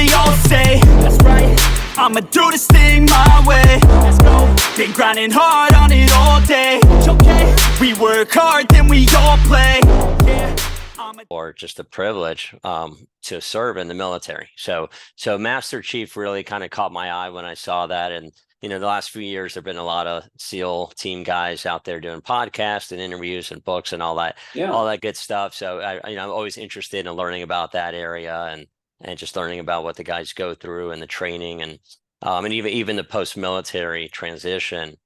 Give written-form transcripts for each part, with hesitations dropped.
they all say. That's right, I'ma do this thing my way. Let's go. Been grinding hard on it all day. Okay, we work hard, then we all play. Yeah. Or just a privilege to serve in the military. So Master Chief really kind of caught my eye when I saw that. And the last few years there've been a lot of SEAL team guys out there doing podcasts and interviews and books and all that, all that good stuff. So I'm always interested in learning about that area and just learning about what the guys go through and the training and even the post-military transition.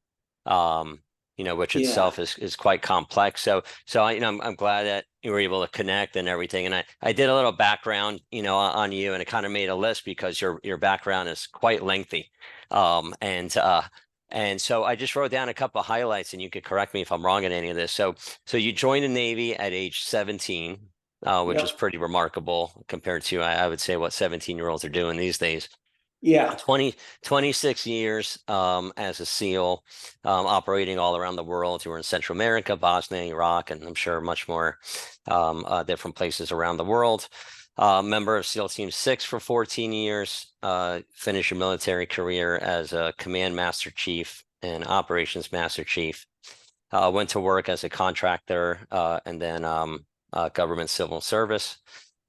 Which itself is quite complex. So I'm glad that you were able to connect and everything. And I did a little background, on you, and it kind of made a list because your background is quite lengthy. And so I just wrote down a couple of highlights, and you could correct me if I'm wrong in any of this. So you joined the Navy at age 17, which is pretty remarkable compared to, I would say, what 17-year-olds are doing these days. Yeah. 26 years as a SEAL, operating all around the world. You were in Central America, Bosnia, Iraq, and I'm sure much more different places around the world. Member of SEAL Team 6 for 14 years. Finished your military career as a Command Master Chief and Operations Master Chief. Went to work as a contractor and then government civil service.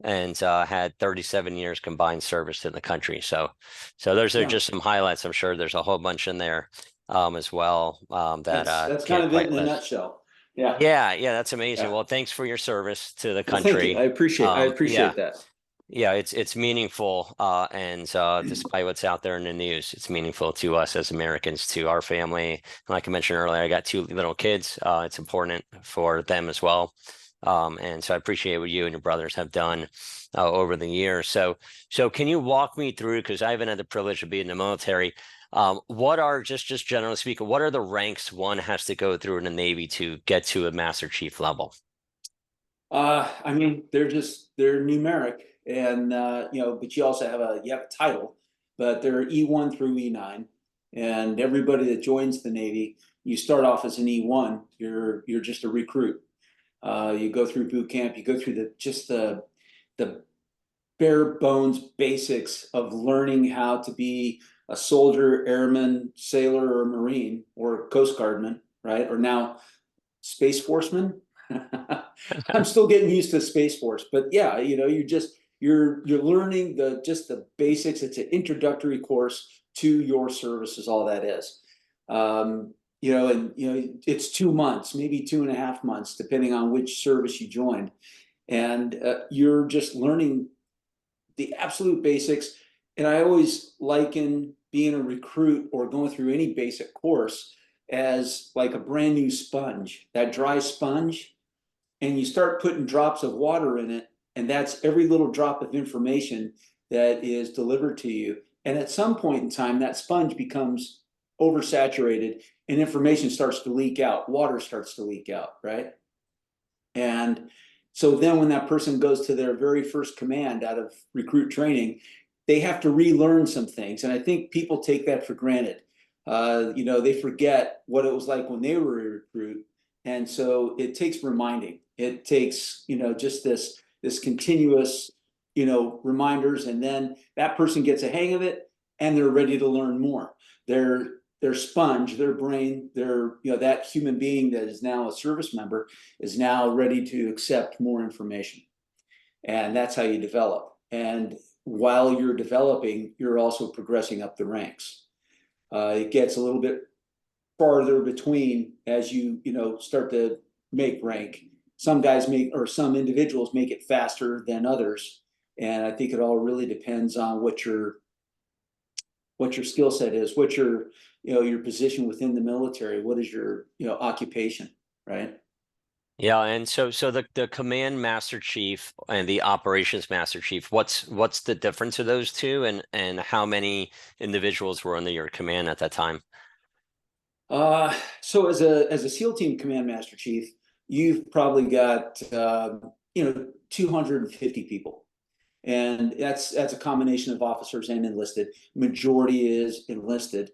And had 37 years combined service in the country. So those are just some highlights. I'm sure there's a whole bunch in there as well. That's kind of it in a nutshell. Yeah, that's amazing. Well, thanks for your service to the country. Well, thank you. I appreciate that. Yeah, it's meaningful, and despite what's out there in the news, it's meaningful to us as Americans, to our family. Like I mentioned earlier, I got 2 little kids. It's important for them as well. And so I appreciate what you and your brothers have done over the years. So can you walk me through, because I haven't had the privilege of being in the military, what are, just generally speaking, what are the ranks one has to go through in the Navy to get to a Master Chief level? I mean, they're numeric, and but you also have a title, but they're E1 through E9, and everybody that joins the Navy, you start off as an E1. You're just a recruit. You go through boot camp. You go through the bare bones basics of learning how to be a soldier, airman, sailor, or Marine, or Coast Guardman, right? Or now Space Forceman. I'm still getting used to Space Force, but yeah, you're learning the basics. It's an introductory course to your service, is all that is. It's 2 months, maybe 2.5 months, depending on which service you joined. And you're just learning the absolute basics. And I always liken being a recruit or going through any basic course as like a brand new sponge, that dry sponge. And you start putting drops of water in it, and that's every little drop of information that is delivered to you. And at some point in time, that sponge becomes oversaturated and information starts to leak out, water starts to leak out, right? And so then when that person goes to their very first command out of recruit training, they have to relearn some things. And I think people take that for granted. They forget what it was like when they were a recruit. And so it takes reminding. It takes, just this continuous, reminders. And then that person gets a hang of it and they're ready to learn more. Their sponge, their brain, that human being that is now a service member is now ready to accept more information. And that's how you develop. And while you're developing, you're also progressing up the ranks. It gets a little bit farther between as you start to make rank. Some individuals make it faster than others. And I think it all really depends on what your skill set is, what your position within the military, what is your occupation, right? Yeah, and so the Command Master Chief and the Operations Master Chief, what's the difference of those two, and how many individuals were under your command at that time? So as a SEAL Team Command Master Chief, you've probably got 250 people. And that's a combination of officers and enlisted. Majority is enlisted.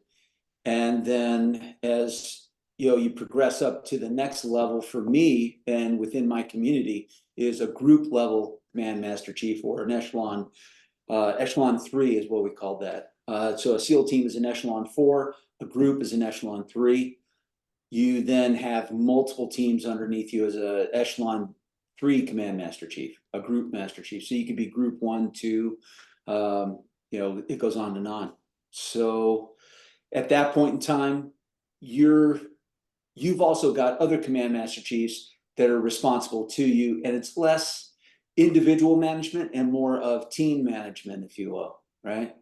And then as you progress up to the next level, for me and within my community, is a group level Command Master Chief or an echelon Echelon 3 is what we call that. So a SEAL team is an Echelon 4, a group is an Echelon 3. You then have multiple teams underneath you as a Echelon 3 command master chief, a group master chief. So you could be group 1, 2, it goes on and on. So at that point in time, you've also got other command master chiefs that are responsible to you, and it's less individual management and more of team management, if you will, right?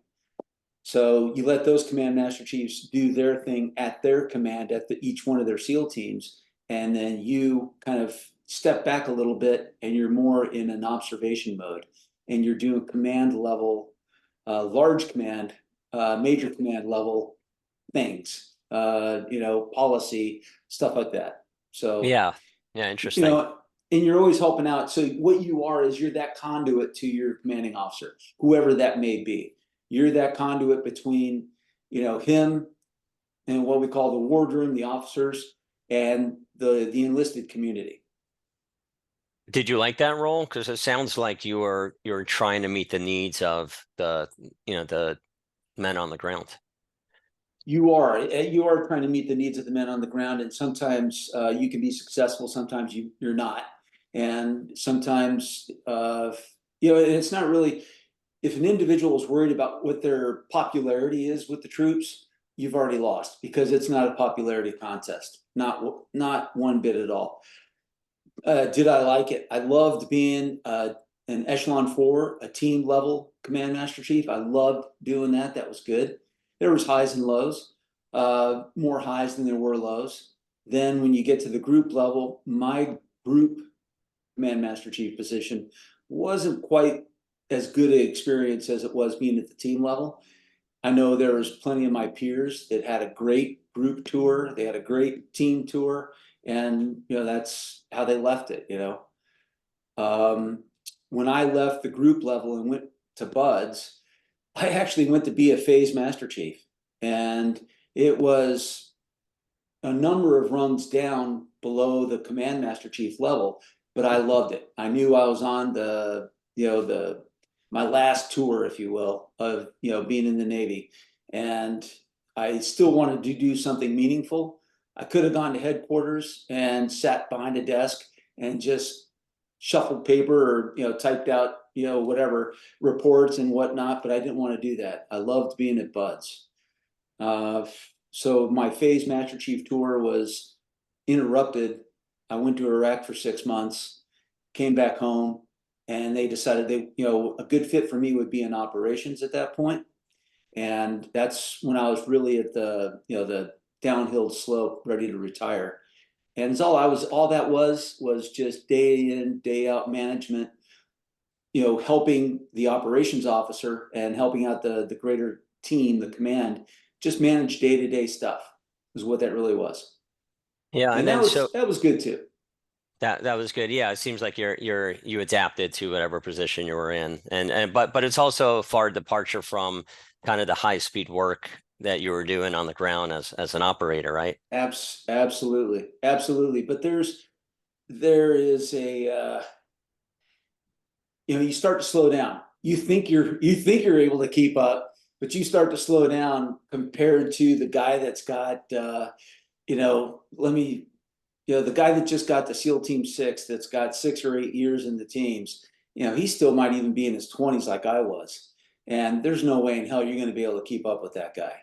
So you let those command master chiefs do their thing at their command at each one of their SEAL teams, and then you kind of step back a little bit and you're more in an observation mode, and you're doing command level, large command, major command level things, policy, stuff like that. So Yeah, interesting. And you're always helping out. So what you are is you're that conduit to your commanding officer, whoever that may be. You're that conduit between, him and what we call the wardroom, the officers, and the enlisted community. Did you like that role? Because it sounds like you're trying to meet the needs of the men on the ground. You are trying to meet the needs of the men on the ground, and sometimes you can be successful, sometimes you're not, and sometimes it's not really. If an individual is worried about what their popularity is with the troops, you've already lost, because it's not a popularity contest, not one bit at all. Did I like it? I loved being an Echelon 4, a team level command master chief. I loved doing that. That was good. There was highs and lows, more highs than there were lows. Then when you get to the group level, my group command master chief position wasn't quite as good an experience as it was being at the team level. I know there was plenty of my peers that had a great group tour. They had a great team tour, and that's how they left it. When I left the group level and went to BUDS, I actually went to be a phase master chief, and it was a number of rungs down below the command master chief level, but I loved it. I knew I was on my last tour, if you will, of being in the Navy, and I still wanted to do something meaningful. I could have gone to headquarters and sat behind a desk and just shuffled paper or typed out whatever reports and whatnot, but I didn't want to do that. I loved being at BUDS. So my phase master chief tour was interrupted. I went to Iraq for 6 months, came back home, and they decided a good fit for me would be in operations at that point. And that's when I was really at the downhill slope, ready to retire. And all that was just day in, day out management, helping the operations officer and helping out the greater team, the command, just manage day-to-day stuff is what that really was. Yeah, and that was good too. That was good. Yeah, it seems like you adapted to whatever position you were in, but it's also a far departure from kind of the high speed work that you were doing on the ground as an operator, right? Absolutely. But there is a you start to slow down. You think you're able to keep up, but you start to slow down compared to the guy that's got the guy that just got the SEAL Team 6, that's got 6 or 8 years in the teams, he still might even be in his 20s like I was. And there's no way in hell you're going to be able to keep up with that guy.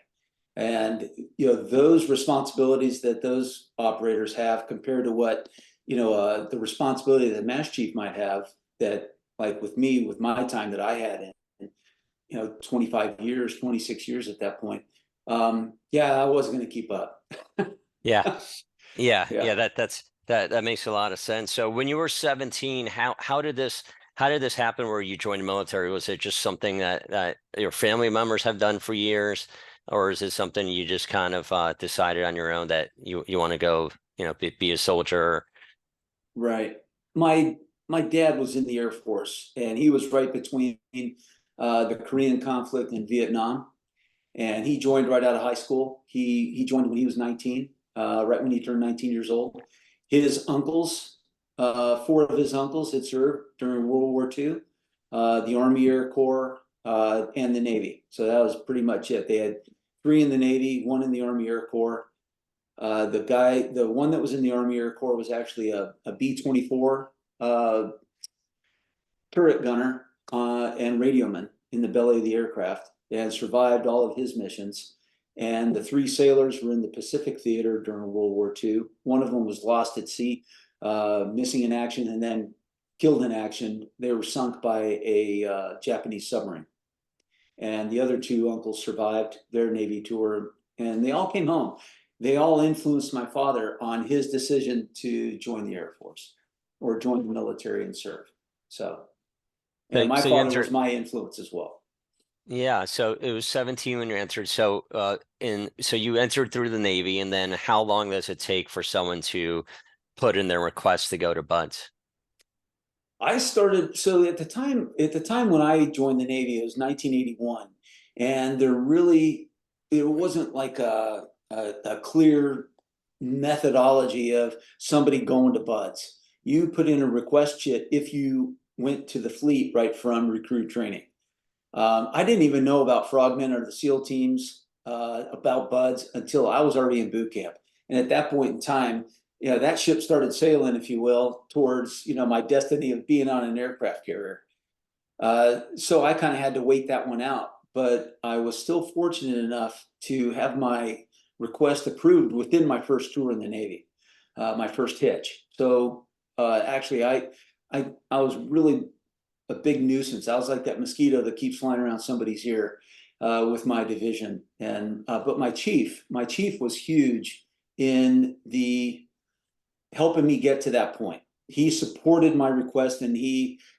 And, those responsibilities that those operators have compared to what, the responsibility that Master Chief might have, that like with me, with my time that I had in, 25 years, 26 years at that point. I wasn't going to keep up. Yeah. That makes a lot of sense. So when you were 17, how did this happen where you joined the military? Was it just something that your family members have done for years, or is it something you just kind of decided on your own that you want to go, be a soldier? Right. My dad was in the Air Force, and he was right between the Korean conflict and Vietnam, and he joined right out of high school. He joined when he was 19. Right when he turned 19 years old. His uncles, 4 of his uncles had served during World War II, the Army Air Corps, and the Navy. So that was pretty much it. They had 3 in the Navy, 1 in the Army Air Corps. The one that was in the Army Air Corps was actually a B-24 turret gunner and radioman in the belly of the aircraft. They had survived all of his missions. And the 3 sailors were in the Pacific Theater during World War II. One of them was lost at sea, missing in action, and then killed in action. They were sunk by a Japanese submarine. And the other 2 uncles survived their Navy tour, and they all came home. They all influenced my father on his decision to join the Air Force or join the military and serve. So, and my father was my influence as well. Yeah, so it was 17 when you entered. So so you entered through the Navy, and then how long does it take for someone to put in their request to go to Buds? I started, so at the time when I joined the Navy, it was 1981, and it wasn't like a clear methodology of somebody going to Buds. You put in a request sheet if you went to the fleet right from recruit training. I didn't even know about Frogmen or the SEAL teams, about Buds, until I was already in boot camp. And at that point in time, that ship started sailing, if you will, towards, my destiny of being on an aircraft carrier. So I kind of had to wait that one out, but I was still fortunate enough to have my request approved within my first tour in the Navy, my first hitch. So actually, I was really a big nuisance. I was like that mosquito that keeps flying around somebody's ear with my division. And but my chief was huge in the helping me get to that point. He supported my request, and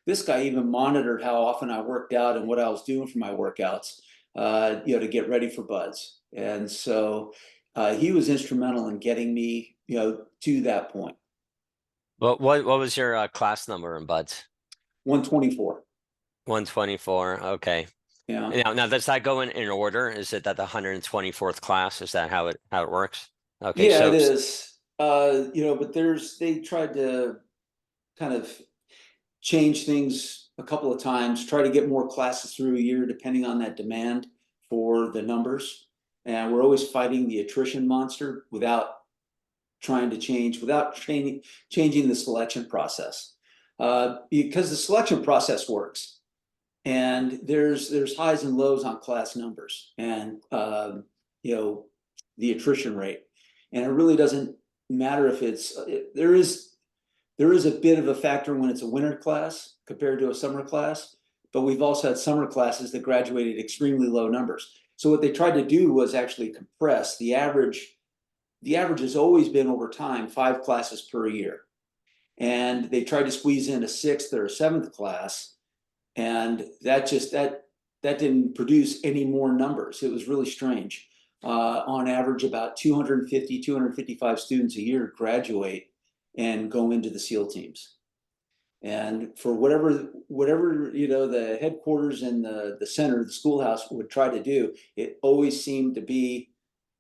this guy even monitored how often I worked out and what I was doing for my workouts, to get ready for Buds. And so he was instrumental in getting me, to that point. What was your class number in Buds? 124. 124. Okay. Yeah. Now does that go in order? Is it that the 124th class? Is that how it works? Okay. Yeah, So it is. But they tried to kind of change things a couple of times, try to get more classes through a year, depending on that demand for the numbers. And we're always fighting the attrition monster without changing the selection process. Because the selection process works, and there's highs and lows on class numbers, and the attrition rate, and it really doesn't matter if there is a bit of a factor when it's a winter class compared to a summer class, but we've also had summer classes that graduated extremely low numbers. So what they tried to do was actually compress the average. The average has always been, over time, 5 classes per year. And they tried to squeeze in a 6th or a 7th class, and that didn't produce any more numbers. It was really strange. On average, about 250, 255 students a year graduate and go into the SEAL teams. And for whatever the headquarters and the center, the schoolhouse, would try to do, it always seemed to be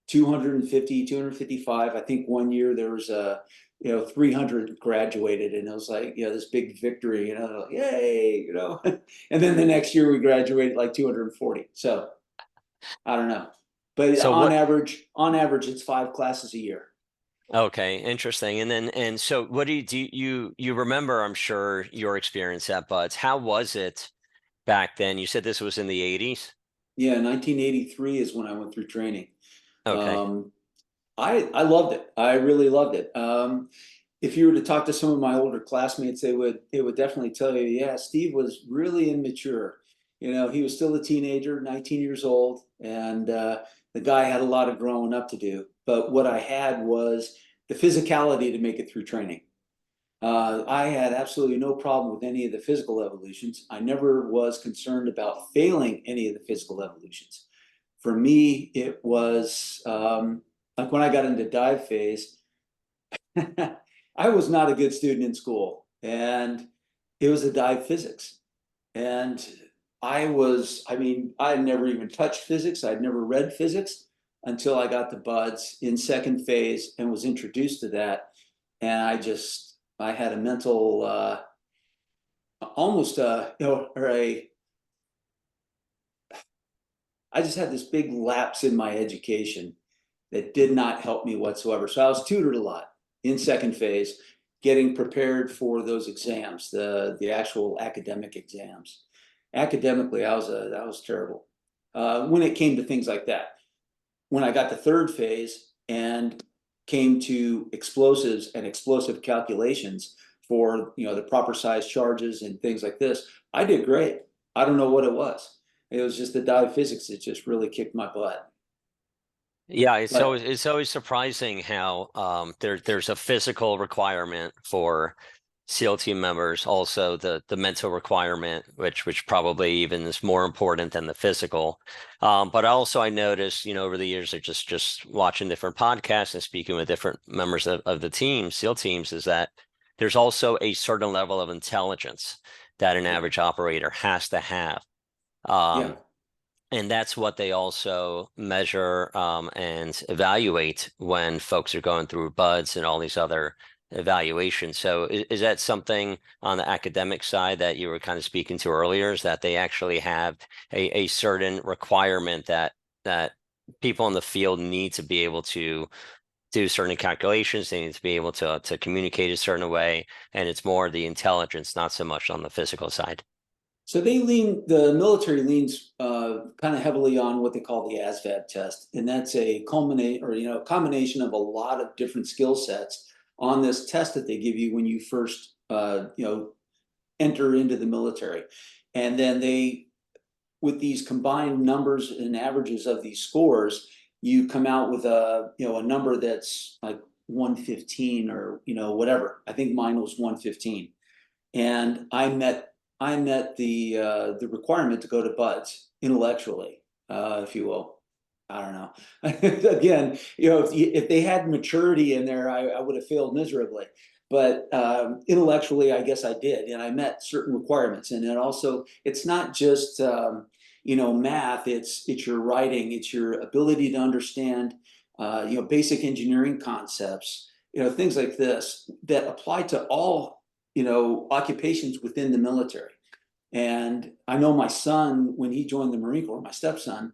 250, 255. I think one year there was 300 graduated, and it was like, this big victory, yay, and then the next year we graduated like 240. So I don't know, but So on average, it's 5 classes a year. okay, interesting. And so what do you remember, I'm sure, your experience at Buds. How was it back then? You said this was in the 80s? Yeah, 1983 is when I went through training. Okay. I loved it. I really loved it. If you were to talk to some of my older classmates, it would definitely tell you, yeah, Steve was really immature. He was still a teenager, 19 years old, and the guy had a lot of growing up to do. But what I had was the physicality to make it through training. I had absolutely no problem with any of the physical evolutions. I never was concerned about failing any of the physical evolutions. For me, it was like when I got into dive phase, I was not a good student in school, and it was a dive physics. And I had never even touched physics. I'd never read physics until I got to Buds in second phase and was introduced to that. And I had a mental, almost or I just had this big lapse in my education that did not help me whatsoever. So I was tutored a lot in second phase, getting prepared for those exams, the actual academic exams. Academically, I was terrible when it came to things like that. When I got to third phase and came to explosives and explosive calculations for the proper size charges and things like this, I did great. I don't know what it was. It was just the dive physics that just really kicked my butt. Yeah, But it's always surprising how there's a physical requirement for SEAL team members, also the mental requirement, which probably even is more important than the physical. But also I noticed, over the years of just watching different podcasts and speaking with different members of the team, SEAL teams, is that there's also a certain level of intelligence that an yeah, average operator has to have. Um, yeah. and that's what they also measure and evaluate when folks are going through buds and all these other evaluations. So is that something on the academic side that you were kind of speaking to earlier, is that they actually have a certain requirement that people in the field need to be able to do certain calculations, they need to be able to communicate a certain way, and it's more the intelligence, not so much on the physical side? So the military leans kind of heavily on what they call the ASVAB test, and that's a combination of a lot of different skill sets on this test that they give you when you first enter into the military, and then with these combined numbers and averages of these scores, you come out with a number that's like 115 or whatever. I think mine was 115, and I met the requirement to go to buds intellectually, if you will. I don't know. Again, if they had maturity in there, I would have failed miserably. But intellectually, I guess I did, and I met certain requirements. And then also, it's not just math. It's your writing. It's your ability to understand basic engineering concepts. Things like this that apply to all occupations within the military. And I know my son, when he joined the Marine Corps, my stepson,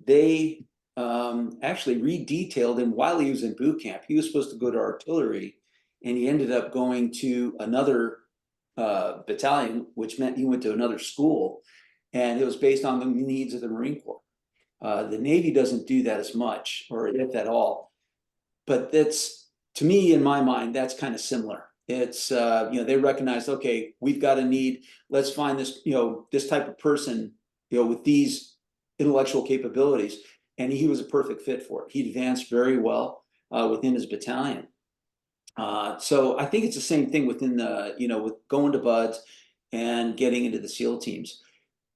they actually redetailed him while he was in boot camp. He was supposed to go to artillery, and he ended up going to another battalion, which meant he went to another school, and it was based on the needs of the Marine Corps. The Navy doesn't do that as much, or if at all. But that's, to me, in my mind, that's kind of similar. It's they recognized, okay, we've got a need. Let's find this this type of person with these intellectual capabilities, and he was a perfect fit for it. He advanced very well within his battalion. So I think it's the same thing within the with going to buds and getting into the SEAL teams.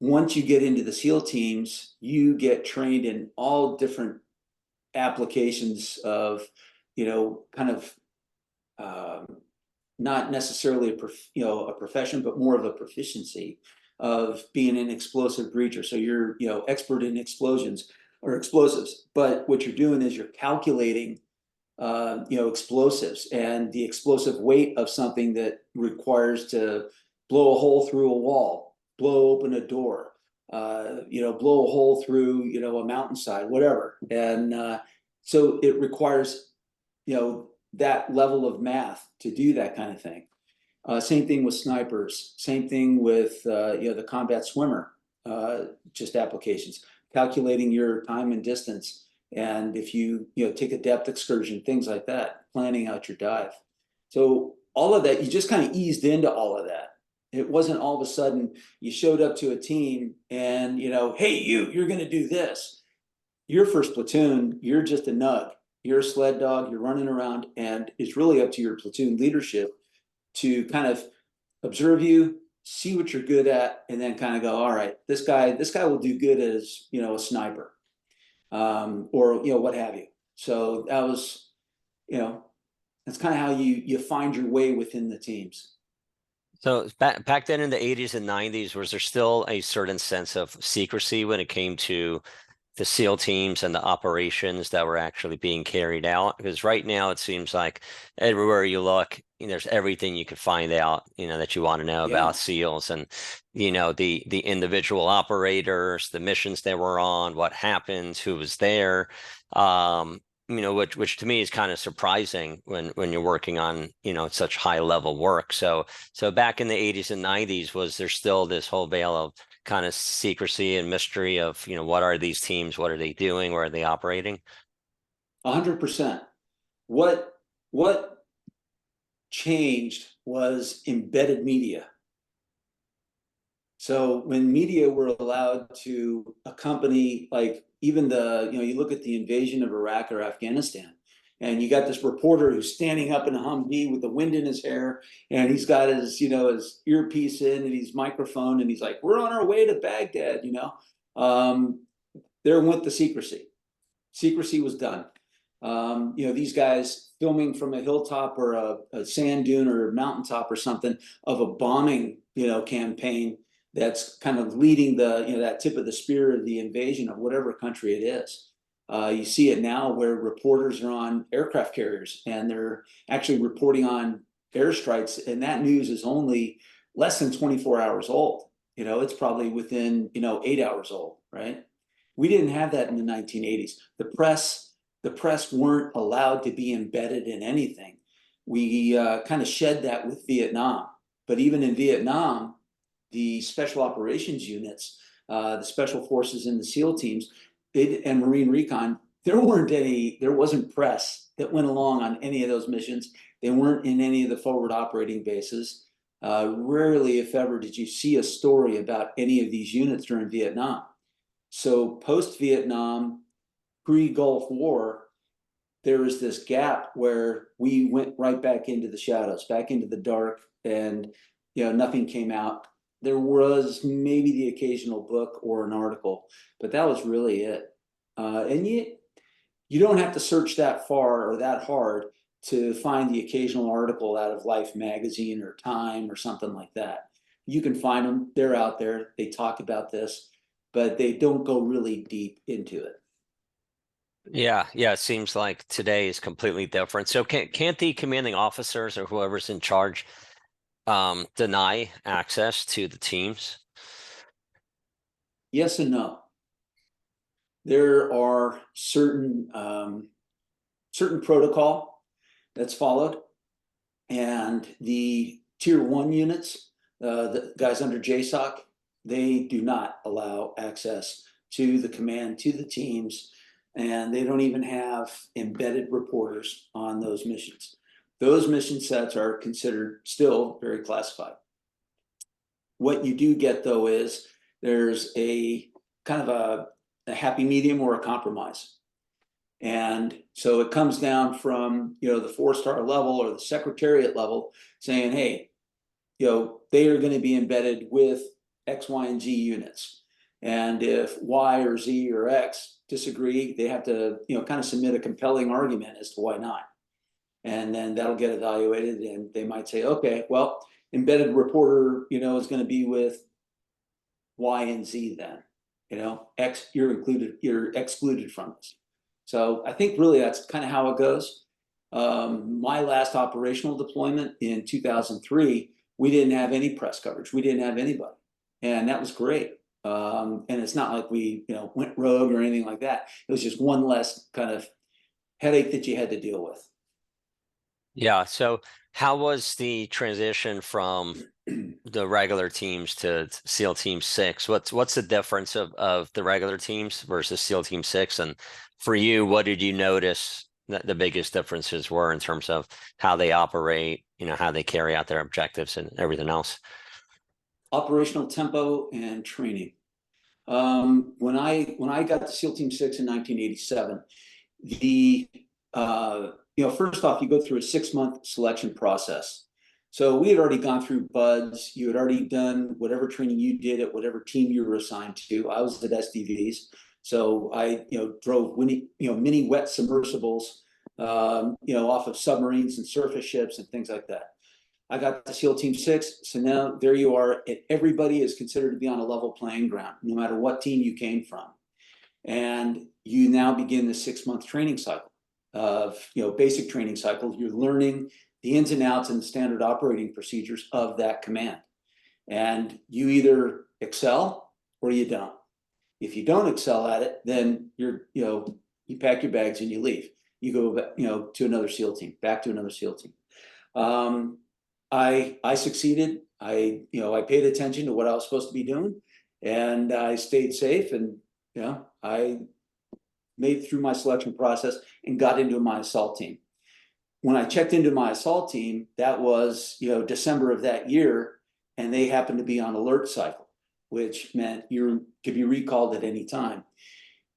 Once you get into the SEAL teams, you get trained in all different applications of kind of not necessarily a profession, but more of a proficiency of being an explosive breacher. So you're expert in explosions or explosives, but what you're doing is you're calculating explosives and the explosive weight of something that requires to blow a hole through a wall, blow open a door, blow a hole through a mountainside, whatever. And so it requires that level of math to do that kind of thing. Same thing with snipers. Same thing with the combat swimmer. Just applications, calculating your time and distance, and if you take a depth excursion, things like that, planning out your dive. So all of that, you just kind of eased into all of that. It wasn't all of a sudden you showed up to a team and hey, you're going to do this. Your first platoon, you're just a nug. You're a sled dog, you're running around, and it's really up to your platoon leadership to kind of observe you, see what you're good at, and then kind of go, all right, this guy will do good as a sniper, or what have you. So that was, that's kind of how you find your way within the teams. So back then in the 80s and 90s, was there still a certain sense of secrecy when it came to the SEAL teams and the operations that were actually being carried out? Because right now it seems like everywhere you look, there's everything you could find out, that you want to know Yeah. about SEALs, and the individual operators, the missions they were on, what happened, who was there. Which to me is kind of surprising when you're working on, such high level work. So back in the 80s and 90s, was there still this whole veil of kind of secrecy and mystery of, what are these teams? What are they doing? Where are they operating? 100%. What changed was embedded media. So when media were allowed to accompany, like even you look at the invasion of Iraq or Afghanistan, and you got this reporter who's standing up in a Humvee with the wind in his hair, and he's got his, his earpiece in and his microphone, and he's like, "We're on our way to Baghdad," There went the secrecy. Secrecy was done. These guys filming from a hilltop or a sand dune or a mountaintop or something of a bombing, campaign that's kind of leading that tip of the spear of the invasion of whatever country it is. You see it now where reporters are on aircraft carriers and they're actually reporting on airstrikes, and that news is only less than 24 hours old. It's probably within 8 hours old, right? We didn't have that in the 1980s. The press weren't allowed to be embedded in anything. We kind of shed that with Vietnam, but even in Vietnam, the special operations units, the special forces and the SEAL teams, and Marine Recon, there wasn't press that went along on any of those missions. They weren't in any of the forward operating bases. Rarely, if ever, did you see a story about any of these units during Vietnam. So post-Vietnam, pre-Gulf War, there was this gap where we went right back into the shadows, back into the dark, and nothing came out. There was maybe the occasional book or an article, but that was really it. And you don't have to search that far or that hard to find the occasional article out of Life magazine or Time or something like that. You can find them. They're out there. They talk about this, but they don't go really deep into it. Yeah, it seems like today is completely different. So can't the commanding officers or whoever's in charge deny access to the teams? Yes and no. There are certain protocol that's followed, and the tier 1 units, the guys under JSOC, they do not allow access to the command, to the teams, and they don't even have embedded reporters on those missions. Those mission sets are considered still very classified. What you do get, though, is there's a kind of a happy medium or a compromise. And so it comes down from, the 4-star level or the secretariat level saying, hey, they are going to be embedded with X, Y, and Z units. And if Y or Z or X disagree, they have to, kind of submit a compelling argument as to why not. And then that'll get evaluated, and they might say, okay, well, embedded reporter, is going to be with Y and Z then. X, you're excluded from this. So I think really that's kind of how it goes. My last operational deployment in 2003, we didn't have any press coverage. We didn't have anybody. And that was great. And it's not like we, went rogue or anything like that. It was just one less kind of headache that you had to deal with. Yeah. So how was the transition from the regular teams to SEAL Team 6? What's the difference of the regular teams versus SEAL Team 6? And for you, what did you notice that the biggest differences were in terms of how they operate, how they carry out their objectives and everything else? Operational tempo and training. When I got to SEAL Team 6 in 1987, first off, you go through a 6-month selection process. So we had already gone through BUDS. You had already done whatever training you did at whatever team you were assigned to. I was at STVs. So I, drove mini wet submersibles, off of submarines and surface ships and things like that. I got to SEAL Team 6. So now there you are. Everybody is considered to be on a level playing ground, no matter what team you came from. And you now begin the 6-month training cycle of, basic training cycle. You're learning the ins and outs and the standard operating procedures of that command. And you either excel or you don't. If you don't excel at it, then you pack your bags and you leave. You go, to another SEAL team, back to another SEAL team. I succeeded. I paid attention to what I was supposed to be doing, and I stayed safe, and I made it through my selection process and got into my assault team. When I checked into my assault team, that was December of that year, and they happened to be on alert cycle, which meant you could be recalled at any time.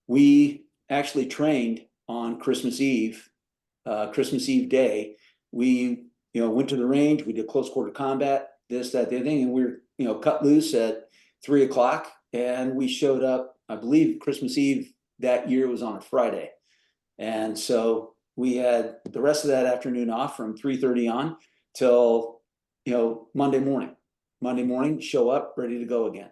We actually trained on Christmas Eve day. We went to the range. We did close quarter combat, this, that, the other thing, and we were cut loose at 3:00, and we showed up. I believe Christmas Eve that year was on a Friday, and so we had the rest of that afternoon off from 3:30 on till Monday morning. Monday morning, show up, ready to go again.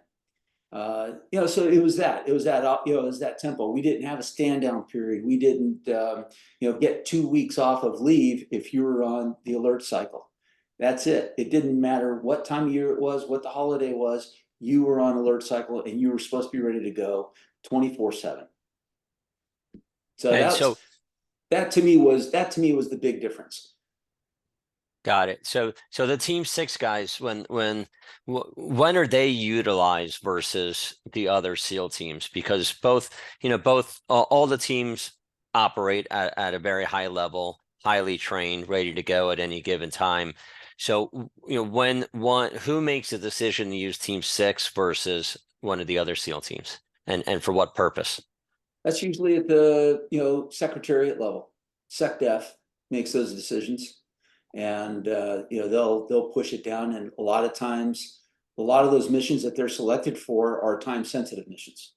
So it was that tempo. We didn't have a stand down period. We didn't get 2 weeks off of leave if you were on the alert cycle. That's it. It didn't matter what time of year it was, what the holiday was. You were on alert cycle, and you were supposed to be ready to go 24/7. So that to me was the big difference. Got it. So the Team 6 guys, when are they utilized versus the other SEAL teams? Because all the teams operate at a very high level, highly trained, ready to go at any given time. So who makes the decision to use Team 6 versus one of the other SEAL teams, and for what purpose? That's usually at the secretariat level. SecDef makes those decisions. And they'll push it down, and a lot of times, a lot of those missions that they're selected for are time sensitive missions,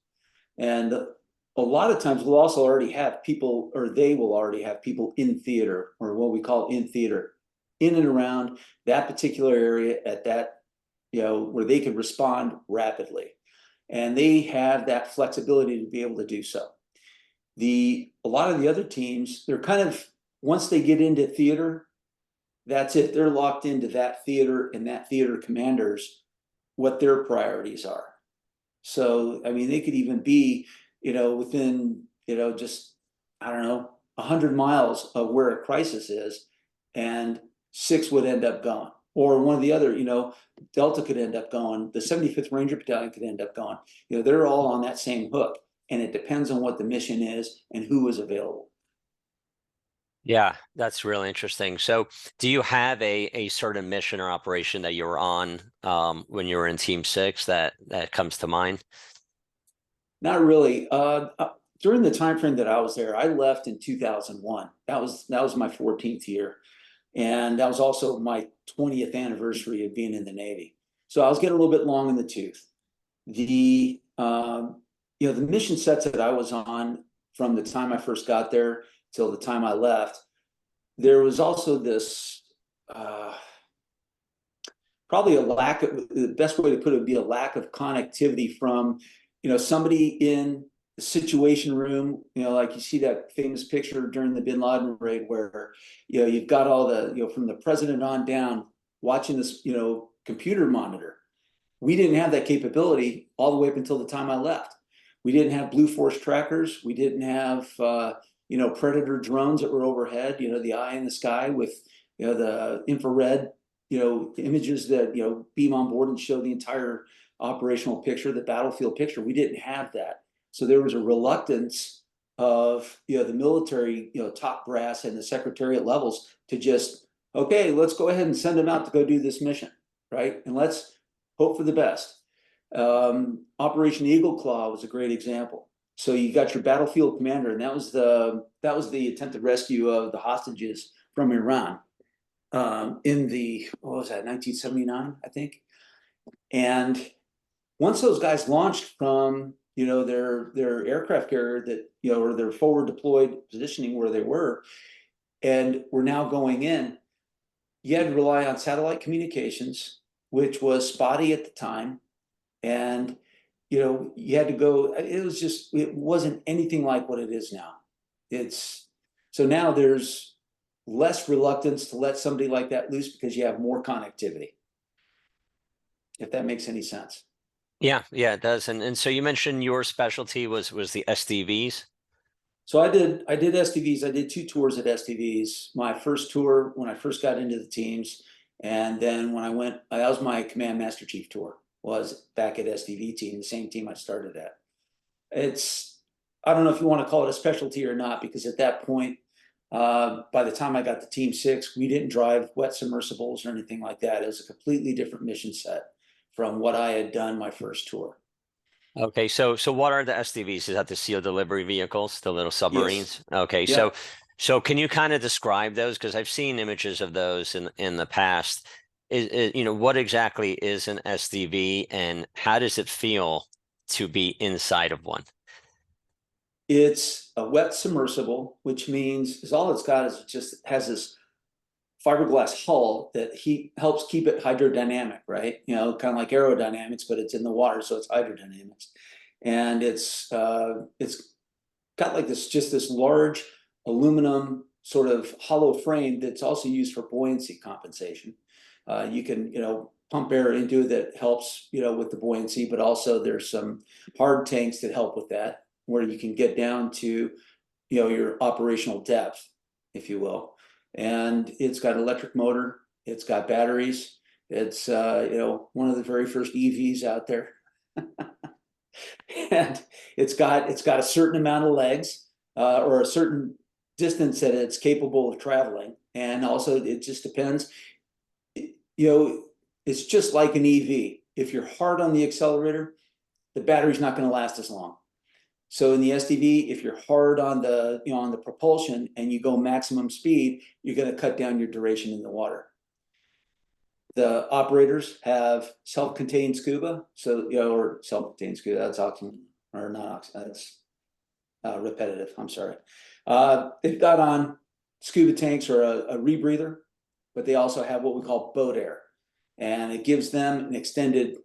and a lot of times we'll also already have people, or they will already have people in theater, or what we call in theater, in and around that particular area at that where they can respond rapidly, and they have that flexibility to be able to do so. A lot of the other teams, they're kind of, once they get into theater, that's it. They're locked into that theater and that theater commander's what their priorities are. So, I mean, they could even be, within, just, 100 miles of where a crisis is, and 6 would end up going. Or one of the other, Delta could end up going, the 75th Ranger Battalion could end up going. They're all on that same hook. And it depends on what the mission is and who is available. Yeah, that's really interesting. So do you have a certain mission or operation that you were on when you were in Team 6 that comes to mind? Not really. During the time frame that I was there, I left in 2001. That was my 14th year. And that was also my 20th anniversary of being in the Navy. So I was getting a little bit long in the tooth. The mission sets that I was on from the time I first got there till the time I left, there was also this probably a lack of, the best way to put it would be a lack of connectivity from somebody in the situation room, like you see that famous picture during the Bin Laden raid where you've got all the from the president on down watching this computer monitor. We didn't have that capability all the way up until the time I left. We didn't have Blue Force trackers. We didn't have Predator drones that were overhead, the eye in the sky with, the infrared, images that, beam on board and show the entire operational picture, the battlefield picture. We didn't have that. So there was a reluctance of, the military, top brass and the secretariat levels to just, okay, let's go ahead and send them out to go do this mission, right? And let's hope for the best. Operation Eagle Claw was a great example. So you got your battlefield commander, and that was the attempted rescue of the hostages from Iran in the, what was that, 1979, I think. And once those guys launched from their aircraft carrier that or their forward deployed positioning where they were, and were now going in, you had to rely on satellite communications, which was spotty at the time. And you know, you had to go, it wasn't anything like what it is now. So now there's less reluctance to let somebody like that loose because you have more connectivity, if that makes any sense. Yeah, yeah, it does. And so you mentioned your specialty was the STVs. So I did STVs. I did 2 tours at STVs. My first tour when I first got into the teams, and then when that was my command master chief tour, was back at STV team, the same team I started at. I don't know if you want to call it a specialty or not, because at that point, by the time I got to Team 6, we didn't drive wet submersibles or anything like that. It was a completely different mission set from what I had done my first tour. Okay, so what are the STVs? Is that the SEAL delivery vehicles, the little submarines? Yes. Okay, Yeah. so can you kind of describe those? Because I've seen images of those in the past. You know, what exactly is an STV and how does it feel to be inside of one? It's a wet submersible, which means all it's got is it just has this fiberglass hull that helps keep it hydrodynamic, right? You know, kind of like aerodynamics, but it's in the water, so it's hydrodynamics. And it's got like this large aluminum sort of hollow frame that's also used for buoyancy compensation. You can, you know, pump air into it that helps, you know, with the buoyancy, but also there's some hard tanks that help with that, where you can get down to, you know, your operational depth, if you will. And it's got an electric motor. It's got batteries. It's, you know, one of the very first EVs out there. And it's got a certain amount of legs, or a certain distance that it's capable of traveling. And also it just depends, you know, it's just like an EV. If you're hard on the accelerator, the battery's not going to last as long. So in the STV, if you're hard on the, you know, on the propulsion and you go maximum speed, you're going to cut down your duration in the water. The operators have self-contained scuba, so, you know, or self-contained scuba, that's oxygen, or not oxygen, that's repetitive, I'm sorry. They've got on scuba tanks or a rebreather, but they also have what we call boat air. And it gives them an extended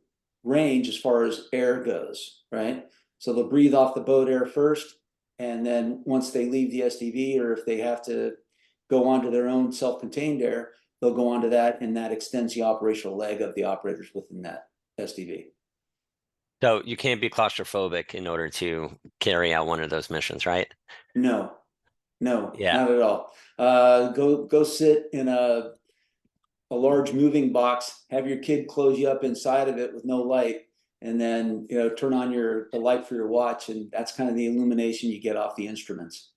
range as far as air goes, right? So they'll breathe off the boat air first, and then once they leave the STV, or if they have to go onto their own self-contained air, they'll go onto that, and that extends the operational leg of the operators within that STV. So you can't be claustrophobic in order to carry out one of those missions, right? No, Yeah. not at all. Go sit in a large moving box, have your kid close you up inside of it with no light, and then, you know, turn on the light for your watch, and that's kind of the illumination you get off the instruments.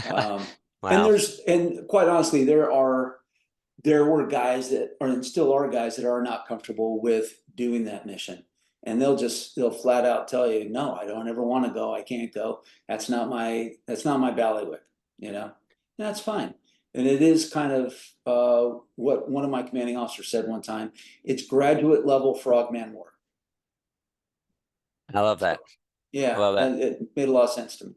Wow. And quite honestly, there were guys that are, and still are guys that are not comfortable with doing that mission, and they'll flat out tell you, no, I don't ever want to go. I can't go. That's not my bailiwick, you know. And that's fine. And it is kind of what one of my commanding officers said one time. It's graduate level frogman work. I love that. Yeah, I love that. it made a lot of sense to me.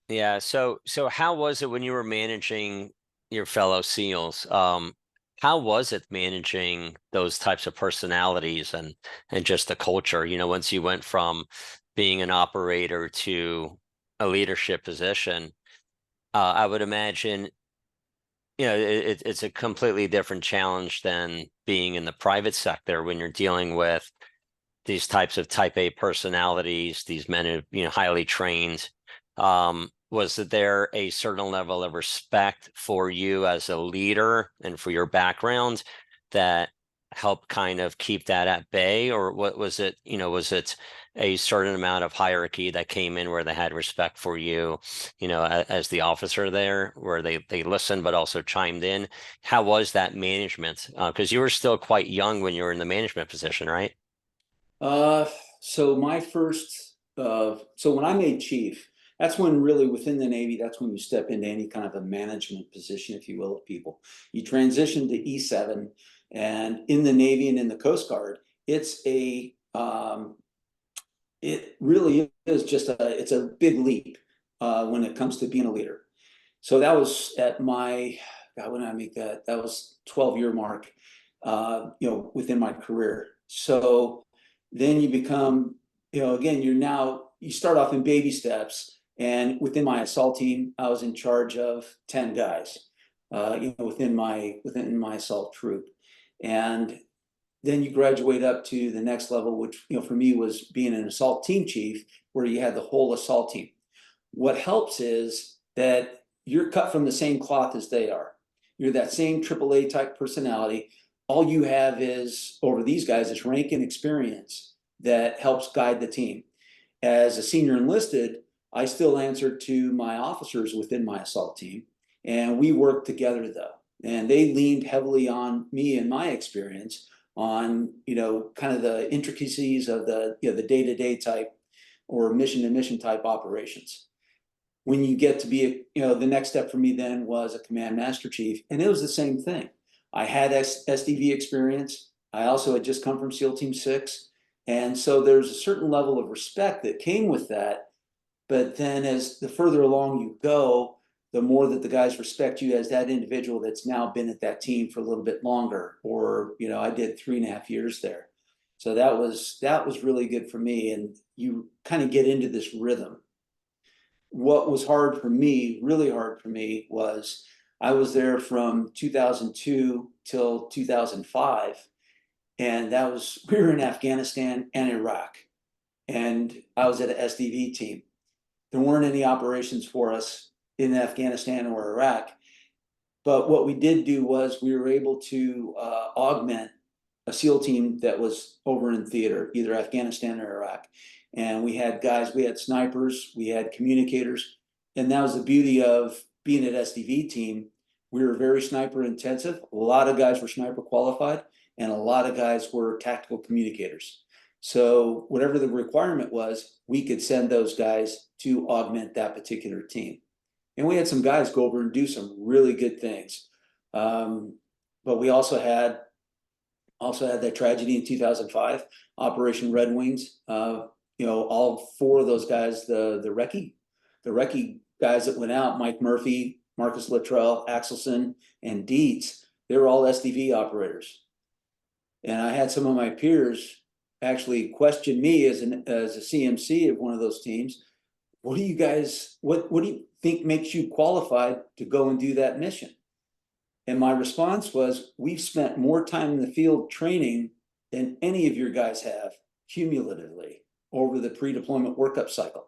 Yeah. So how was it when you were managing your fellow SEALs? How was it managing those types of personalities and just the culture? You know, once you went from being an operator to a leadership position, I would imagine, you know, it's a completely different challenge than being in the private sector when you're dealing with these types of type A personalities, these men who, you know, highly trained. Was there a certain level of respect for you as a leader and for your background that helped kind of keep that at bay? Or what was it, you know, was it a certain amount of hierarchy that came in where they had respect for you, you know, as the officer there, where they listened but also chimed in? How was that management? Because you were still quite young when you were in the management position, right? So my first, so when I made chief, that's when really within the Navy, that's when you step into any kind of a management position, if you will, of people. You transition to E7, and in the Navy and in the Coast Guard, it's it really is just it's a big leap when it comes to being a leader. So that was at my, God, when did I make that? That was 12-year mark, you know, within my career. So then you become again, you start off in baby steps. And within my assault team, I was in charge of 10 guys, within my assault troop. And then you graduate up to the next level, which, for me was being an assault team chief, where you had the whole assault team. What helps is that you're cut from the same cloth as they are. You're that same AAA type personality. All you have is, over these guys, is rank and experience that helps guide the team. As a senior enlisted, I still answered to my officers within my assault team, and we worked together though. And they leaned heavily on me and my experience on, kind of the intricacies of the day-to-day type or mission-to-mission type operations. When you get to be, the next step for me then was a command master chief, and it was the same thing. I had STV experience. I also had just come from SEAL Team 6. And so there's a certain level of respect that came with that. But then as the further along you go, the more that the guys respect you as that individual that's now been at that team for a little bit longer. Or, I did 3.5 years there. So that was really good for me. And you kind of get into this rhythm. What was hard for me, really hard for me, was I was there from 2002 till 2005. And we were in Afghanistan and Iraq. And I was at an STV team. There weren't any operations for us in Afghanistan or Iraq. But what we did do was we were able to augment a SEAL team that was over in theater, either Afghanistan or Iraq. And we had guys, we had snipers, we had communicators. And that was the beauty of being at STV team. We were very sniper intensive. A lot of guys were sniper qualified, and a lot of guys were tactical communicators. So whatever the requirement was, we could send those guys to augment that particular team. And we had some guys go over and do some really good things. But we also had that tragedy in 2005, Operation Red Wings. All 4 of those guys, the recce guys that went out, Mike Murphy, Marcus Luttrell, Axelson, and Dietz, they were all STV operators. And I had some of my peers actually question me as a CMC of one of those teams. What do you think makes you qualified to go and do that mission? And my response was, we've spent more time in the field training than any of your guys have cumulatively over the pre-deployment workup cycle.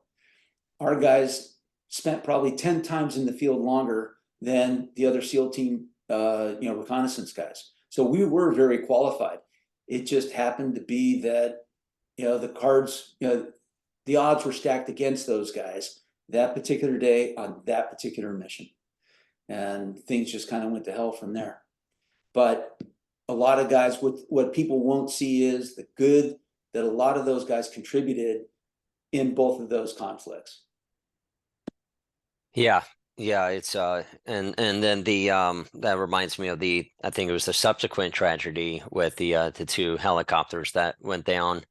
Our guys spent probably 10 times in the field longer than the other SEAL team, reconnaissance guys. So we were very qualified. It just happened to be that, the cards, the odds were stacked against those guys that particular day on that particular mission. And things just kind of went to hell from there. But a lot of guys, what people won't see is the good that a lot of those guys contributed in both of those conflicts. Yeah, it's and then the that reminds me of I think it was the subsequent tragedy with the 2 helicopters that went down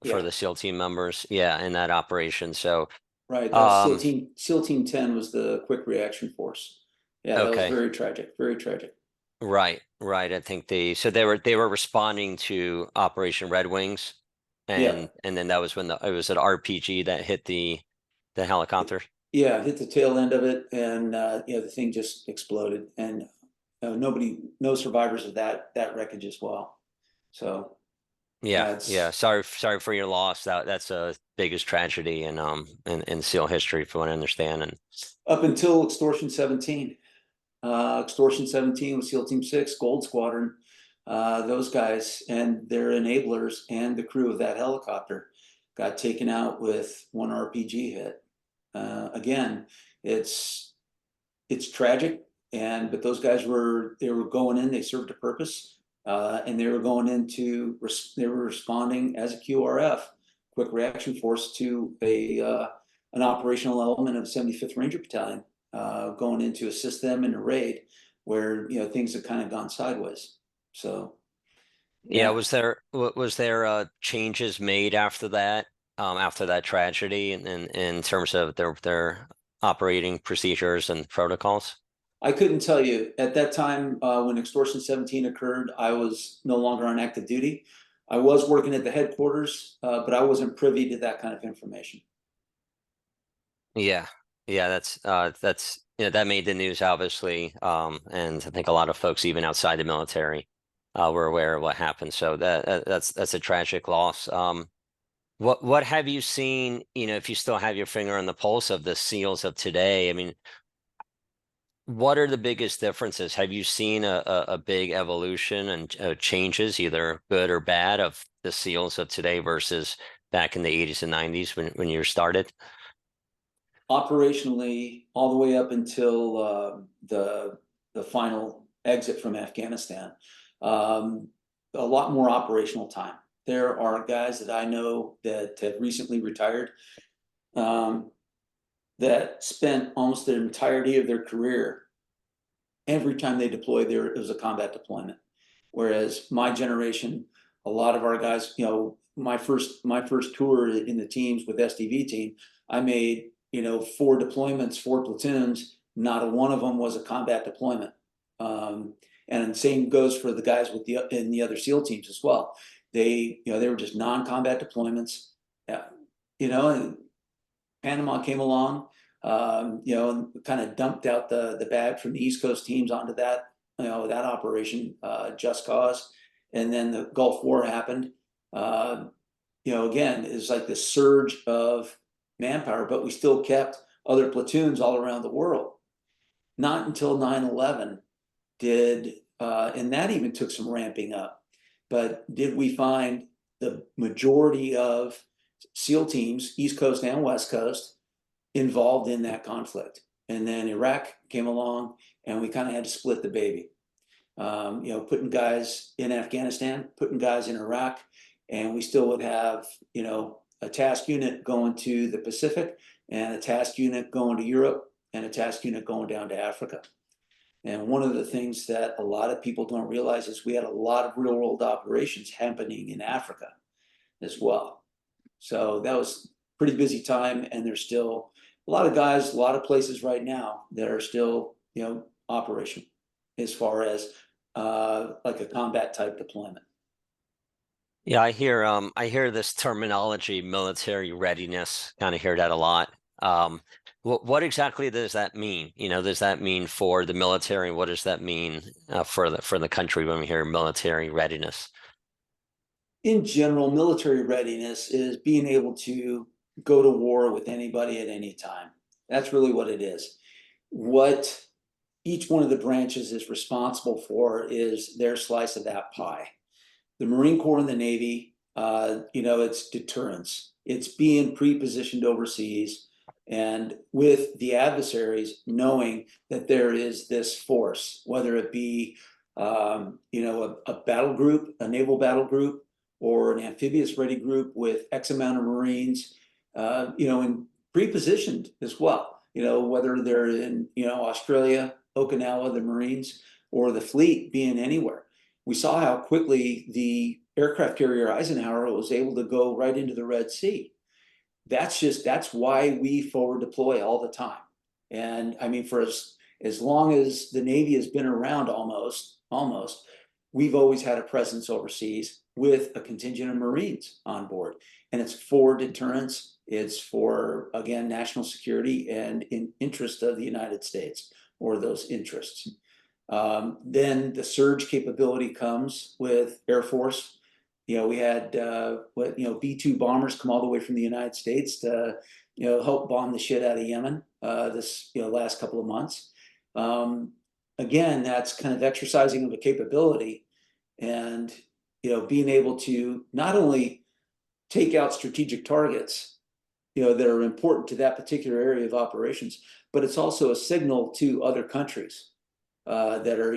for the SEAL team members. Yeah, in that operation. So right, that's SEAL team 10 was the quick reaction force. Yeah, that was very tragic, very tragic. Right. I think they were responding to Operation Red Wings, and then that was when it was an RPG that hit the helicopter. Yeah, hit the tail end of it, and the thing just exploded, and no survivors of that wreckage as well. So yeah. Sorry for your loss. That's the biggest tragedy in SEAL history, from what I understand. And up until Extortion 17, Extortion 17 was SEAL Team 6, Gold Squadron. Those guys and their enablers and the crew of that helicopter got taken out with 1 RPG hit. Again, it's tragic, but those guys were going in, they served a purpose, and they were going into, they were responding as a QRF, quick reaction force, to an operational element of 75th Ranger Battalion, going in to assist them in a raid where things have kind of gone sideways. So was there changes made after that? After that tragedy, and in terms of their operating procedures and protocols? I couldn't tell you at that time. When Extortion 17 occurred, I was no longer on active duty. I was working at the headquarters, but I wasn't privy to that kind of information. Yeah, yeah, that's that made the news obviously, and I think a lot of folks even outside the military were aware of what happened. So that's a tragic loss. What have you seen? If you still have your finger on the pulse of the SEALs of today, I mean, what are the biggest differences? Have you seen a big evolution and changes, either good or bad, of the SEALs of today versus back in the 80s and 90s when you started? Operationally, all the way up until the final exit from Afghanistan, a lot more operational time. There are guys that I know that have recently retired, that spent almost the entirety of their career. Every time they deployed, there it was a combat deployment. Whereas my generation, a lot of our guys, my first tour in the teams with STV team, I made 4 deployments, 4 platoons. Not a one of them was a combat deployment. And the same goes for the guys in the other SEAL teams as well. They were just non-combat deployments. And Panama came along, and kind of dumped out the bag from the East Coast teams onto that, that operation, Just Cause. And then the Gulf War happened. Again, it's like this surge of manpower, but we still kept other platoons all around the world. Not until 9/11 did, and that even took some ramping up, but did we find the majority of SEAL teams, East Coast and West Coast, involved in that conflict. And then Iraq came along and we kind of had to split the baby. Putting guys in Afghanistan, putting guys in Iraq, and we still would have, a task unit going to the Pacific and a task unit going to Europe and a task unit going down to Africa. And one of the things that a lot of people don't realize is we had a lot of real world operations happening in Africa as well. So that was a pretty busy time, and there's still a lot of guys, a lot of places right now that are still, operational as far as like a combat type deployment. Yeah, I hear this terminology, military readiness, kind of hear that a lot. What exactly does that mean? Does that mean for the military? What does that mean for the country when we hear military readiness? In general, military readiness is being able to go to war with anybody at any time. That's really what it is. What each one of the branches is responsible for is their slice of that pie. The Marine Corps and the Navy, it's deterrence. It's being pre-positioned overseas and with the adversaries, knowing that there is this force, whether it be, a battle group, a naval battle group, or an amphibious ready group with X amount of Marines, and pre-positioned as well, whether they're in, Australia, Okinawa, the Marines, or the fleet being anywhere. We saw how quickly the aircraft carrier Eisenhower was able to go right into the Red Sea. That's why we forward deploy all the time. And I mean, for as long as the Navy has been around, almost, we've always had a presence overseas with a contingent of Marines on board. And it's for deterrence. It's for, again, national security and in interest of the United States, or those interests. Then the surge capability comes with Air Force. We had B-2 bombers come all the way from the United States to help bomb the shit out of Yemen this last couple of months. Again, that's kind of exercising of a capability, and being able to not only take out strategic targets that are important to that particular area of operations, but it's also a signal to other countries that are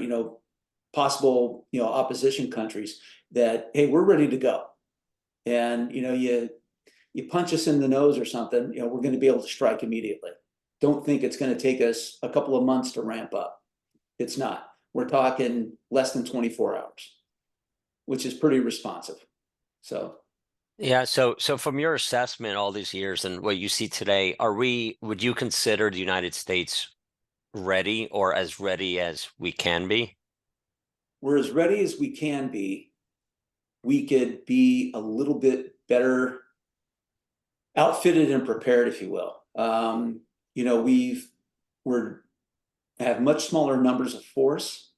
possible opposition countries that, hey, we're ready to go. And you punch us in the nose or something, we're going to be able to strike immediately. Don't think it's going to take us a couple of months to ramp up. It's not. We're talking less than 24 hours, which is pretty responsive. So Yeah, so from your assessment all these years and what you see today, would you consider the United States ready, or as ready as we can be? we're as ready as we can be, we could be a little bit better outfitted and prepared, if you will. You know, we're have much smaller numbers of force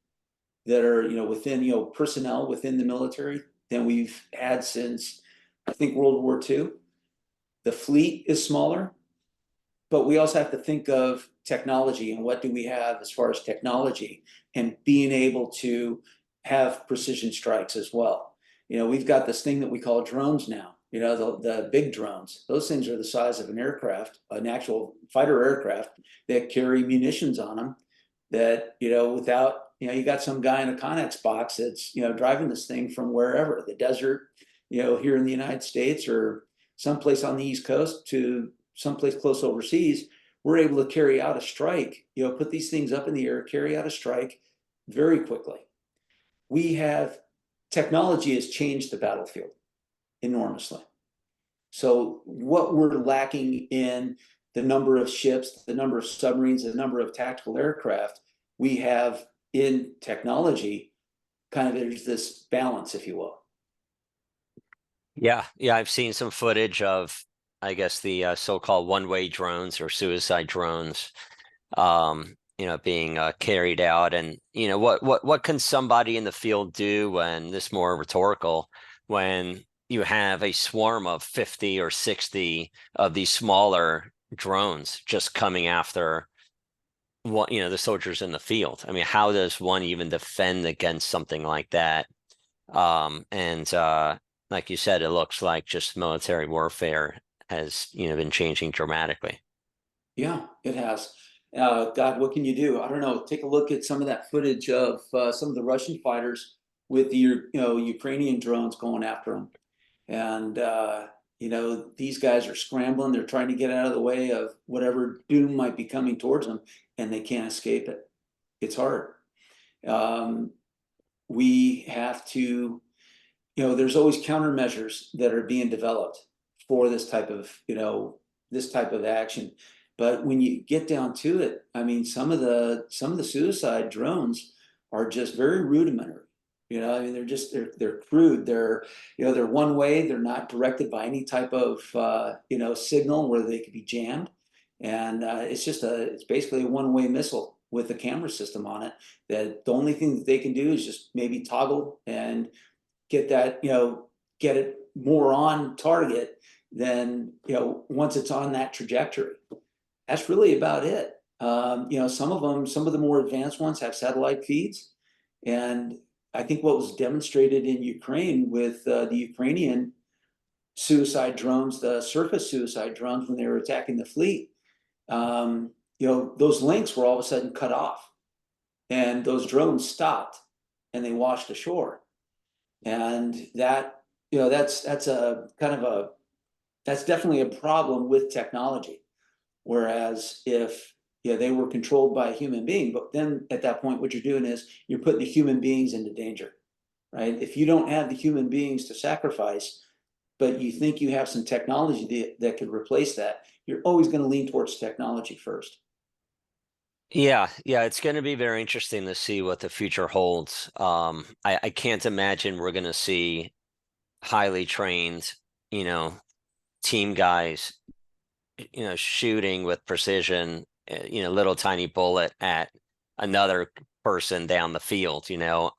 that are, you know, within, you know, personnel within the military than we've had since, I think, World War II. The fleet is smaller, but we also have to think of technology and what do we have as far as technology and being able to have precision strikes as well. You know, we've got this thing that we call drones now, you know, the big drones. Those things are the size of an aircraft, an actual fighter aircraft that carry munitions on them that, you know, without, you know, you got some guy in a Connex box that's, you know, driving this thing from wherever, the desert, you know, here in the United States or someplace on the East Coast to someplace close overseas. We're able to carry out a strike, you know, put these things up in the air, carry out a strike very quickly. We have, technology has changed the battlefield enormously. So what we're lacking in the number of ships, the number of submarines, the number of tactical aircraft, we have in technology, kind of there's this balance, if you will. Yeah, I've seen some footage of, I guess, the so-called one-way drones or suicide drones, you know, being carried out. And, you know, what can somebody in the field do when, this more rhetorical, when you have a swarm of 50 or 60 of these smaller drones just coming after what, you know, the soldiers in the field? I mean, how does one even defend against something like that? Like you said, it looks like just military warfare has, you know, been changing dramatically. Yeah, it has. God, what can you do? I don't know. Take a look at some of that footage of some of the Russian fighters with the, you know, Ukrainian drones going after them. And, you know, these guys are scrambling. They're trying to get out of the way of whatever doom might be coming towards them, and they can't escape it. It's hard. We have to, you know, there's always countermeasures that are being developed for this type of, you know, this type of action. But when you get down to it, I mean, some of the suicide drones are just very rudimentary. You know, I mean, they're crude. They're, you know, they're one way. They're not directed by any type of you know, signal where they could be jammed, and it's basically a one-way missile with a camera system on it. That the only thing that they can do is just maybe toggle and get that, you know, get it more on target than, you know, once it's on that trajectory. That's really about it. You know, some of the more advanced ones have satellite feeds. And I think what was demonstrated in Ukraine with the Ukrainian suicide drones, the surface suicide drones, when they were attacking the fleet, you know, those links were all of a sudden cut off. And those drones stopped and they washed ashore. And that, you know, that's a kind of a, that's definitely a problem with technology. Whereas if, you know, they were controlled by a human being, but then at that point, what you're doing is you're putting the human beings into danger, right? If you don't have the human beings to sacrifice, but you think you have some technology that could replace that, you're always going to lean towards technology first. Yeah, it's going to be very interesting to see what the future holds. I can't imagine we're going to see highly trained, you know, team guys, you know, shooting with precision, you know, little tiny bullet at another person down the field, you know,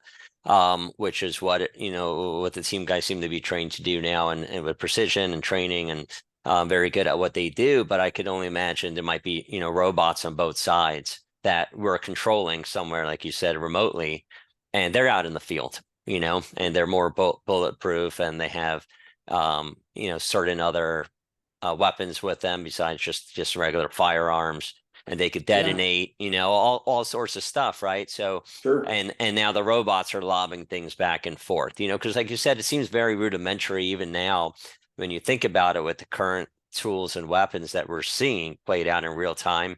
which is what, you know, what the team guys seem to be trained to do now, and with precision and training, and very good at what they do. But I could only imagine there might be, you know, robots on both sides that we're controlling somewhere, like you said, remotely, and they're out in the field, you know, and they're more bulletproof, and they have, you know, certain other weapons with them besides just regular firearms, and they could detonate, you know, all sorts of stuff, right? So, Sure. and now the robots are lobbing things back and forth, you know, because like you said, it seems very rudimentary even now when you think about it, with the current tools and weapons that we're seeing played out in real time.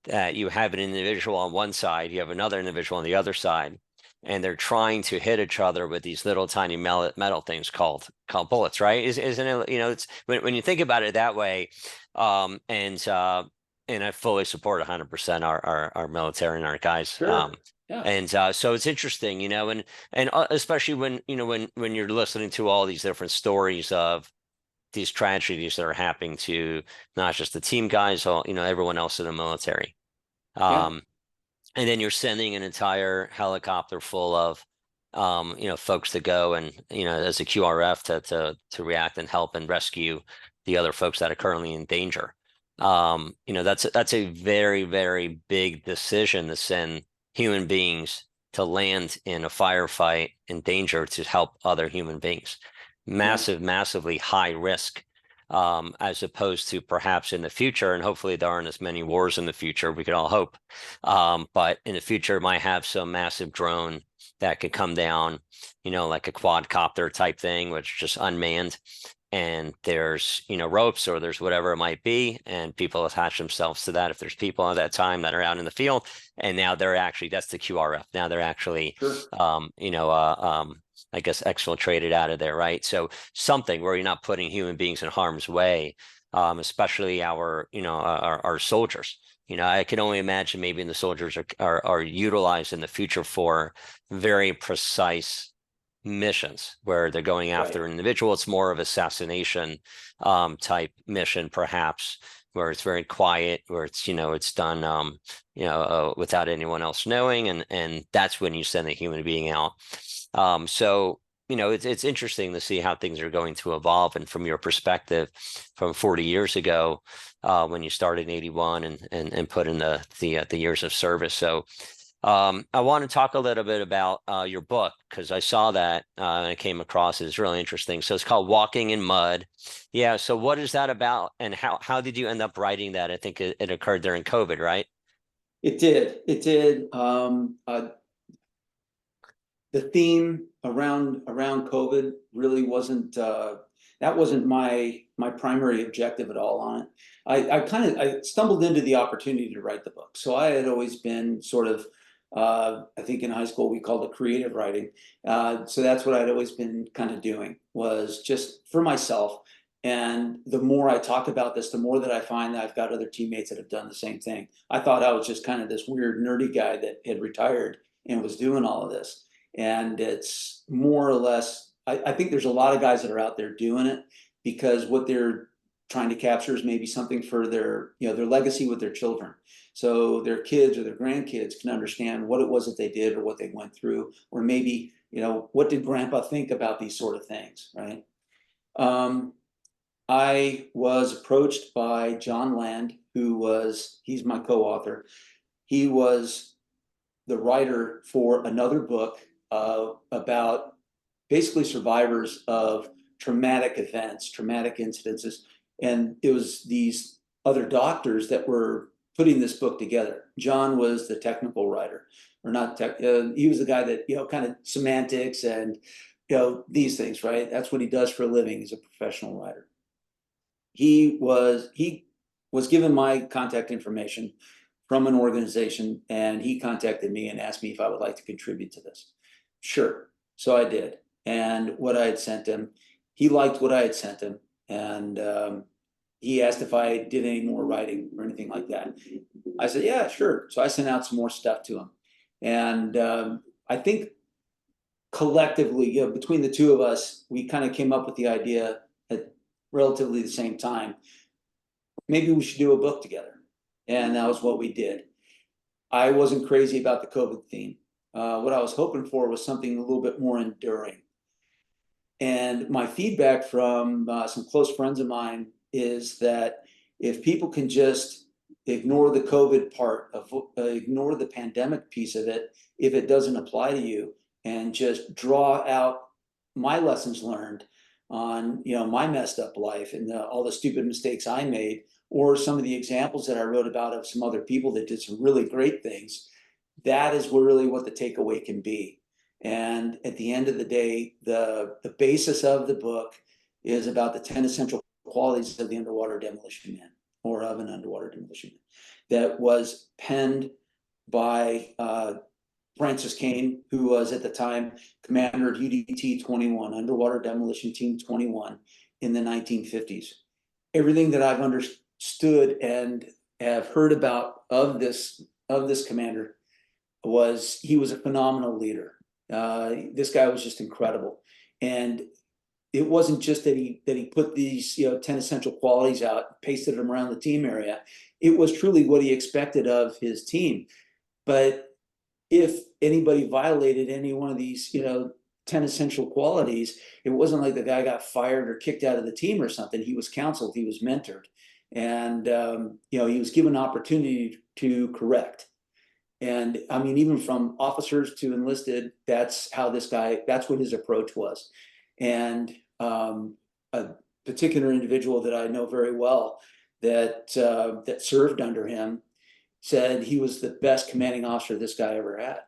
That you have an individual on one side, you have another individual on the other side, and they're trying to hit each other with these little tiny metal things called bullets, right? Isn't it? You know, it's when you think about it that way, and I fully support 100% our military and our guys. Sure. Yeah. And so it's interesting, and especially when, when you're listening to all these different stories of these tragedies that are happening to not just the team guys, all, everyone else in the military. Yeah. And then you're sending an entire helicopter full of, folks to go and, as a QRF to react and help and rescue the other folks that are currently in danger. That's a very, very big decision to send human beings to land in a firefight in danger to help other human beings. Yeah. Massively high risk, as opposed to perhaps in the future, and hopefully there aren't as many wars in the future, we could all hope. But in the future, might have some massive drone that could come down, like a quadcopter type thing, which is just unmanned. And there's, ropes or there's whatever it might be, and people attach themselves to that if there's people at that time that are out in the field. And now they're actually, that's the QRF. Now they're actually, Sure. I guess exfiltrated out of there, right? So something where you're not putting human beings in harm's way, especially our soldiers. I can only imagine maybe the soldiers are utilized in the future for very precise missions where they're going after Right. an individual. It's more of assassination type mission, perhaps, where it's very quiet, where it's done without anyone else knowing, and that's when you send a human being out. So it's interesting to see how things are going to evolve, and from your perspective, from 40 years ago, when you started in 81 and put in the years of service. So I want to talk a little bit about your book, because I saw that and I came across it. It's really interesting. So it's called Walking in Mud. Yeah. So what is that about, and how did you end up writing that? I think it occurred during COVID, right? It did. It did. The theme around COVID really wasn't that wasn't my primary objective at all on it. I stumbled into the opportunity to write the book. So I had always been sort of I think in high school we called it creative writing. So that's what I'd always been kind of doing, was just for myself. And the more I talk about this, the more that I find that I've got other teammates that have done the same thing. I thought I was just kind of this weird nerdy guy that had retired and was doing all of this. And it's more or less, I think there's a lot of guys that are out there doing it because what they're trying to capture is maybe something for their legacy with their children. So their kids or their grandkids can understand what it was that they did or what they went through, or maybe, what did grandpa think about these sort of things, right? I was approached by John Land, he's my co-author. He was the writer for another book about basically survivors of traumatic events, traumatic incidences. And it was these other doctors that were putting this book together. John was the technical writer, or not tech. He was the guy that, kind of semantics and, these things, right? That's what he does for a living. He's a professional writer. He was given my contact information from an organization, and he contacted me and asked me if I would like to contribute to this. Sure. So I did. And what I had sent him, he liked what I had sent him. And he asked if I did any more writing or anything like that. I said, yeah, sure. So I sent out some more stuff to him. And I think collectively, between the two of us, we kind of came up with the idea at relatively the same time. Maybe we should do a book together. And that was what we did. I wasn't crazy about the COVID theme. What I was hoping for was something a little bit more enduring. And my feedback from some close friends of mine is that if people can just ignore the COVID part of ignore the pandemic piece of it, if it doesn't apply to you, and just draw out my lessons learned on my messed up life and all the stupid mistakes I made, or some of the examples that I wrote about of some other people that did some really great things, that is really what the takeaway can be. And at the end of the day, the basis of the book is about the 10 essential qualities of the underwater demolition man, or of an underwater demolition man, that was penned by Francis Kane, who was at the time commander of UDT 21, Underwater Demolition Team 21, in the 1950s. Everything that I've understood and have heard about of this commander he was a phenomenal leader. This guy was just incredible. And it wasn't just that he put these 10 essential qualities out, pasted them around the team area. It was truly what he expected of his team. But if anybody violated any one of these 10 essential qualities, it wasn't like the guy got fired or kicked out of the team or something. He was counseled, he was mentored, and he was given opportunity to correct. And I mean, even from officers to enlisted, that's what his approach was. And a particular individual that I know very well that served under him said he was the best commanding officer this guy ever had.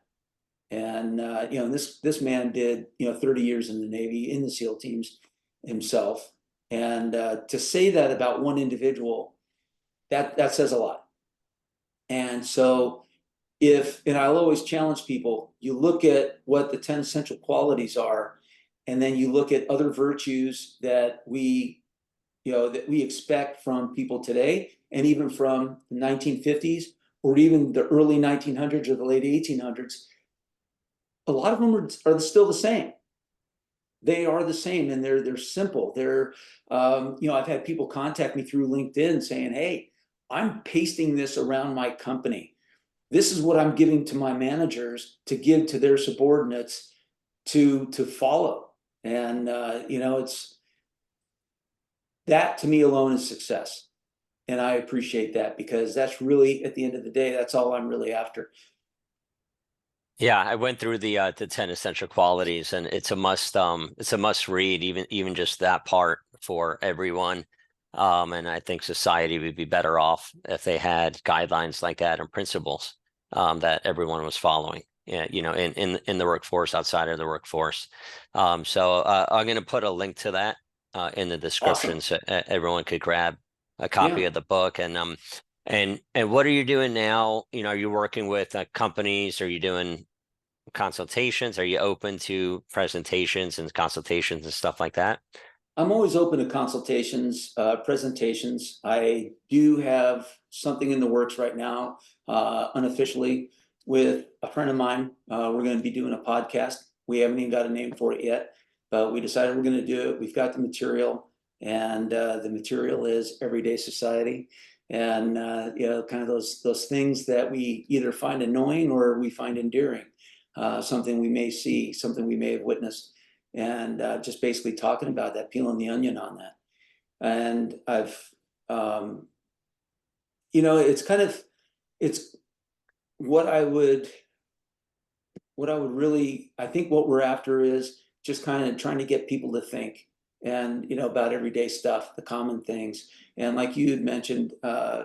And this man did 30 years in the Navy, in the SEAL teams himself. And to say that about one individual, that says a lot. And so and I'll always challenge people, you look at what the 10 essential qualities are, and then you look at other virtues that we expect from people today, and even from the 1950s, or even the early 1900s or the late 1800s. A lot of them are still the same. They are the same, and they're simple. I've had people contact me through LinkedIn saying, "Hey, I'm pasting this around my company. This is what I'm giving to my managers to give to their subordinates to follow." And it's that, to me alone, is success. And I appreciate that, because that's really, at the end of the day, that's all I'm really after. Yeah, I went through the 10 essential qualities, and it's a must read, even just that part for everyone. And I think society would be better off if they had guidelines like that and principles that everyone was following. In the workforce, outside of the workforce. So I'm going to put a link to that in the description. Awesome. So everyone could grab a copy of the book. And what are you doing now? Are you working with companies? Are you doing consultations? Are you open to presentations and consultations and stuff like that? I'm always open to consultations, presentations. I do have something in the works right now, unofficially, with a friend of mine. We're going to be doing a podcast. We haven't even got a name for it yet, but we decided we're going to do it. We've got the material, and the material is everyday society, and kind of those things that we either find annoying or we find endearing, something we may see, something we may have witnessed, and just basically talking about that, peeling the onion on that. And I've, it's what I would really, I think what we're after is just kind of trying to get people to think, and about everyday stuff, the common things. And like you had mentioned,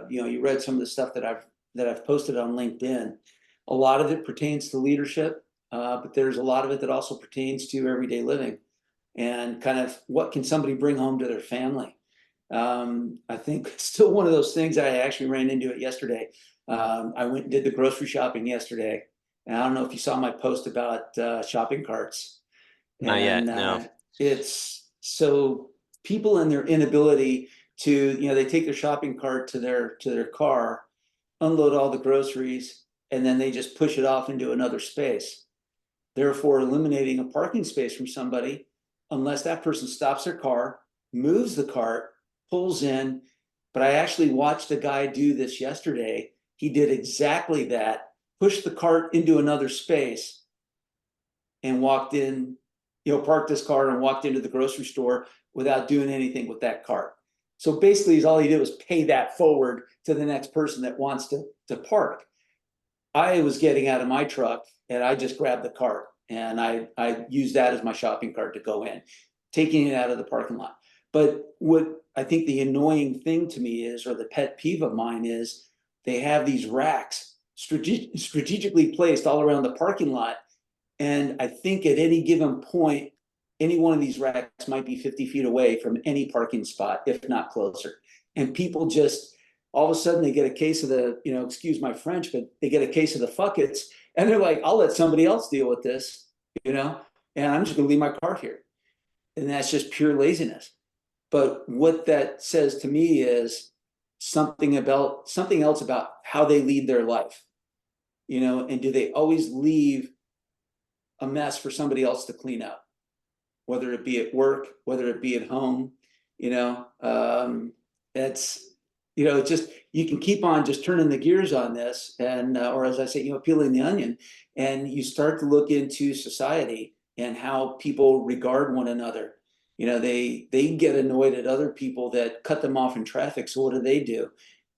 you read some of the stuff that I've posted on LinkedIn. A lot of it pertains to leadership, but there's a lot of it that also pertains to everyday living, and kind of what can somebody bring home to their family. I think it's still one of those things. I actually ran into it yesterday. I went and did the grocery shopping yesterday, and I don't know if you saw my post about shopping carts. Not yet, no. It's so people and their inability to, they take their shopping cart to their car, unload all the groceries, and then they just push it off into another space, therefore eliminating a parking space from somebody, unless that person stops their car, moves the cart, pulls in. But I actually watched a guy do this yesterday. He did exactly that, pushed the cart into another space, and walked in, parked his car and walked into the grocery store without doing anything with that cart. So basically, all he did was pay that forward to the next person that wants to park. I was getting out of my truck, and I just grabbed the cart, and I used that as my shopping cart to go in, taking it out of the parking lot. But what I think the annoying thing to me is, or the pet peeve of mine is, they have these racks strategically placed all around the parking lot. And I think at any given point, any one of these racks might be 50 feet away from any parking spot, if not closer. And people just, all of a sudden, they get a case of the, excuse my French, but they get a case of the fuckets, and they're like, I'll let somebody else deal with this, and I'm just going to leave my car here. And that's just pure laziness. But what that says to me is something else about how they lead their life. and do they always leave a mess for somebody else to clean up, whether it be at work, whether it be at home? It's, it's just, you can keep on just turning the gears on this, and or as I say, peeling the onion, and you start to look into society and how people regard one another. They get annoyed at other people that cut them off in traffic. So what do?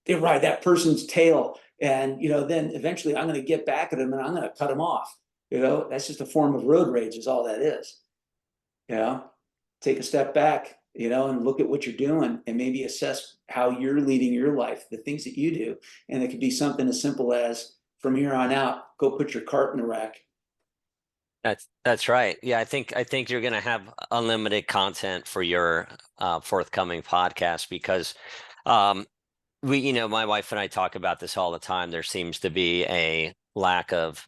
They ride that person's tail, and then eventually I'm going to get back at them and I'm going to cut them off. That's just a form of road rage, is all that is. Take a step back, and look at what you're doing, and maybe assess how you're leading your life, the things that you do. And it could be something as simple as, from here on out, go put your cart in the rack. That's right. Yeah, I think you're going to have unlimited content for your forthcoming podcast, because my wife and I talk about this all the time. There seems to be a lack of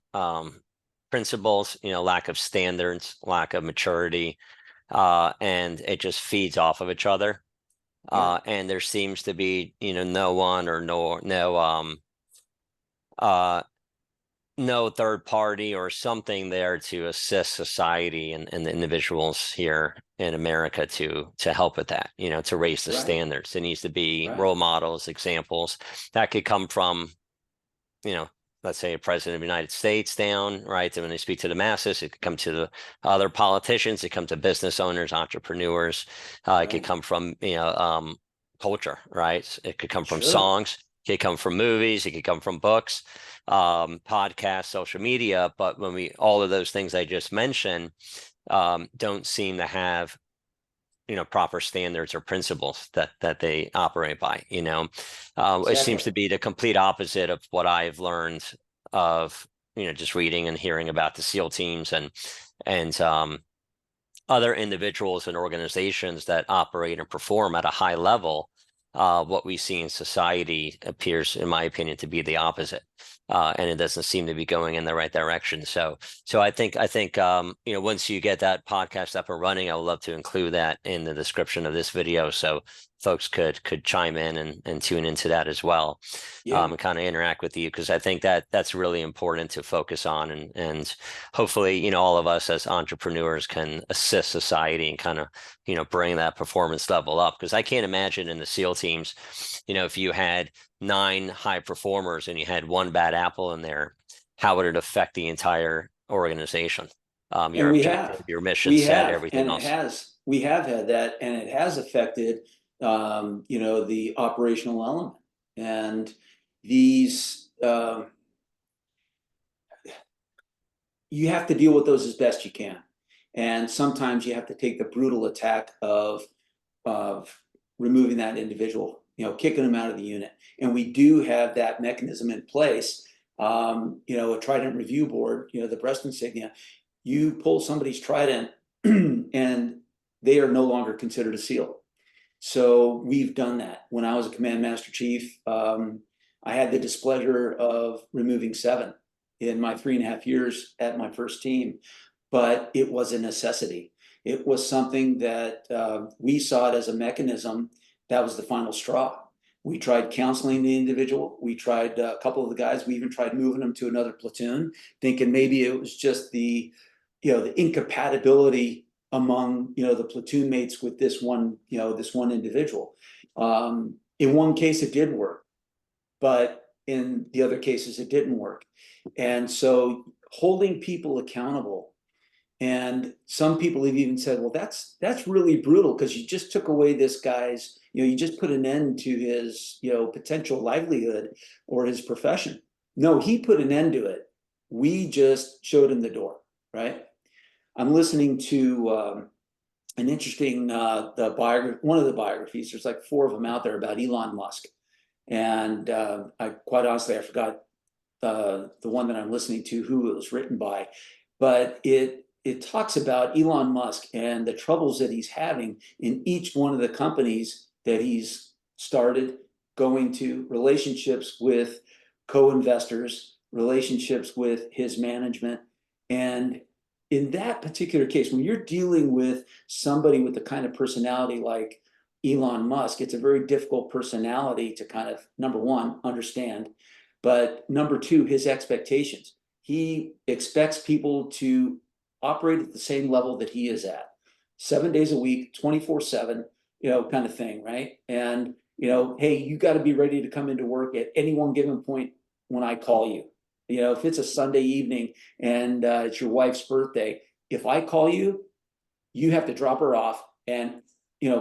principles, lack of standards, lack of maturity, and it just feeds off of each other. Yeah. And there seems to be, no one or no third party or something there to assist society and the individuals here in America to help with that, to raise the Right. standards. There needs to be Right. role models, examples that could come from, let's say a president of the United States down, right? And when they speak to the masses, it could come to the other politicians, it could come to business owners, entrepreneurs. It could Right. come from, culture, right? It could come from Sure. songs, it could come from movies, it could come from books, podcasts, social media. But when all of those things I just mentioned don't seem to have proper standards or principles that they operate by. It seems to be the complete opposite of what I've learned of just reading and hearing about the SEAL teams and other individuals and organizations that operate and perform at a high level. What we see in society appears, in my opinion, to be the opposite, and it doesn't seem to be going in the right direction. So I think once you get that podcast up and running, I would love to include that in the description of this video, so folks could chime in and tune into that as well. Yeah. And kind of interact with you, because I think that's really important to focus on, and hopefully all of us as entrepreneurs can assist society and kind of bring that performance level up. Because I can't imagine in the SEAL teams, if you had 9 high performers and you had one bad apple in there, how would it affect the entire organization? Your objective, your mission set, everything else. We have had that, and it has affected the operational element. And these you have to deal with those as best you can. And sometimes you have to take the brutal attack of removing that individual, kicking them out of the unit. And we do have that mechanism in place. A Trident review board, the breast insignia, you pull somebody's Trident and they are no longer considered a SEAL. So we've done that. When I was a command master chief, I had the displeasure of removing 7 in my 3.5 years at my first team, but it was a necessity. It was something that we saw it as a mechanism that was the final straw. We tried counseling the individual. We tried a couple of the guys. We even tried moving them to another platoon, thinking maybe it was just the incompatibility among the platoon mates with this one individual. In one case it did work, but in the other cases it didn't work. And so holding people accountable, and some people have even said, well, that's really brutal, because you just took away this guy's, you just put an end to his potential livelihood or his profession. No, he put an end to it. We just showed him the door, right? I'm listening to an interesting one of the biographies. There's like 4 of them out there about Elon Musk, and I quite honestly I forgot the one that I'm listening to who it was written by, but it talks about Elon Musk and the troubles that he's having in each one of the companies that he's started, going to relationships with co-investors, relationships with his management. And in that particular case, when you're dealing with somebody with the kind of personality like Elon Musk, it's a very difficult personality to kind of, number one, understand. But number two, his expectations. He expects people to operate at the same level that he is at, 7 days a week, 24/7, kind of thing, right? And, hey, you got to be ready to come into work at any one given point when I call you. If it's a Sunday evening and it's your wife's birthday, if I call you, you have to drop her off and,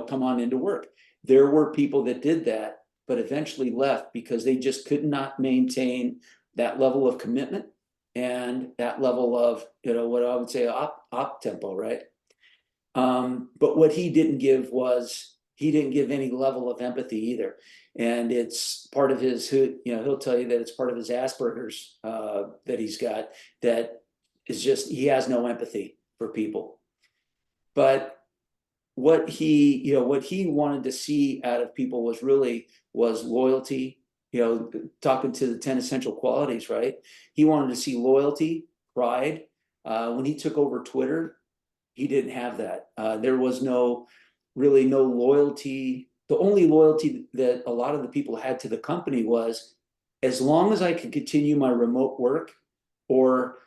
come on into work. There were people that did that, but eventually left because they just could not maintain that level of commitment and that level of, what I would say op tempo, right? But what he didn't give any level of empathy either. And it's part of his, he'll tell you that it's part of his Asperger's that he's got, that is just, he has no empathy for people. But what he wanted to see out of people was loyalty, talking to the 10 essential qualities, right? He wanted to see loyalty, pride. When he took over Twitter, he didn't have that. There was no loyalty. The only loyalty that a lot of the people had to the company was, as long as I could continue my remote work or,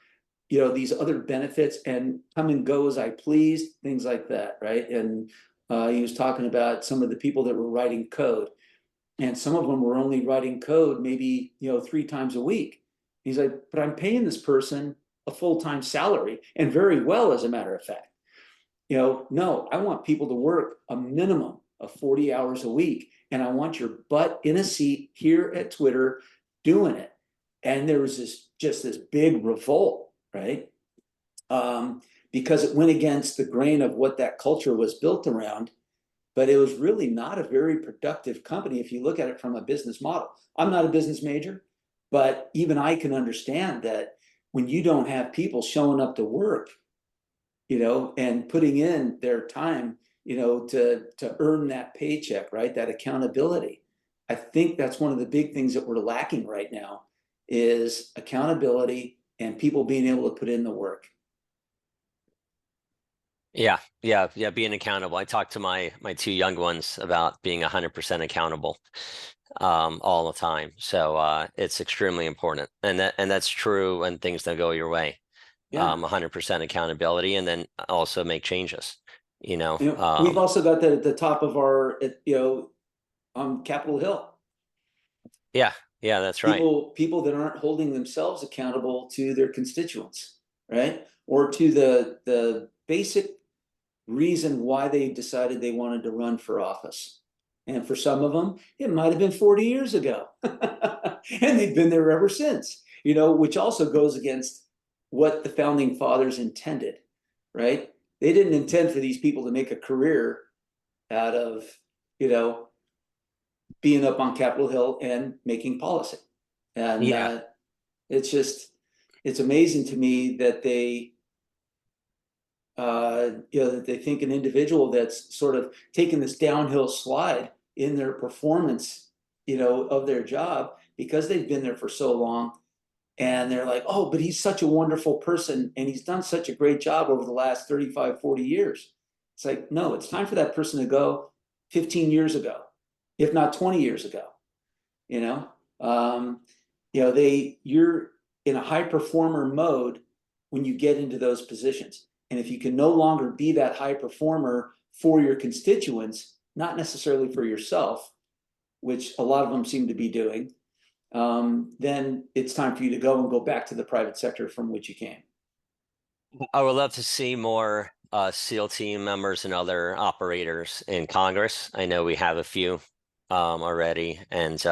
these other benefits and come and go as I pleased, things like that, right? And he was talking about some of the people that were writing code, and some of them were only writing code maybe, 3 times a week. He's like, but I'm paying this person a full-time salary, and very well, as a matter of fact. No, I want people to work a minimum of 40 hours a week, and I want your butt in a seat here at Twitter doing it. And there was this big revolt, right? Because it went against the grain of what that culture was built around, but it was really not a very productive company if you look at it from a business model. I'm not a business major, but even I can understand that when you don't have people showing up to work, and putting in their time, to earn that paycheck, right? That accountability. I think that's one of the big things that we're lacking right now is accountability and people being able to put in the work. Yeah. Being accountable. I talk to my 2 young ones about being 100% accountable all the time. So it's extremely important, and that's true when things don't go your way. 100% accountability, and then also make changes. We've also got that at the top of our, on Capitol Hill. Yeah, that's right. People that aren't holding themselves accountable to their constituents, right? Or to the basic reason why they decided they wanted to run for office. And for some of them, it might have been 40 years ago. And they've been there ever since, which also goes against what the founding fathers intended, right? They didn't intend for these people to make a career out of, being up on Capitol Hill and making policy. And it's amazing to me that they, that they think an individual that's sort of taken this downhill slide in their performance, of their job, because they've been there for so long. And they're like, oh, but he's such a wonderful person, and he's done such a great job over the last 35, 40 years. It's like, no, it's time for that person to go 15 years ago, if not 20 years ago. You're in a high performer mode when you get into those positions. And if you can no longer be that high performer for your constituents, not necessarily for yourself, which a lot of them seem to be doing, then it's time for you to go back to the private sector from which you came. I would love to see more SEAL team members and other operators in Congress. I know we have a few already, and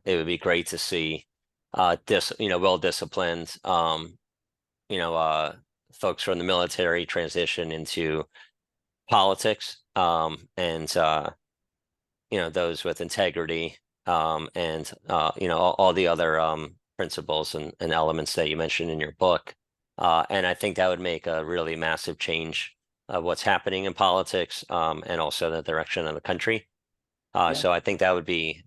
it would be great to see well-disciplined folks from the military transition into politics, and those with integrity, and all the other principles and elements that you mentioned in your book. And I think that would make a really massive change of what's happening in politics, and also the direction of the country. So I think that would be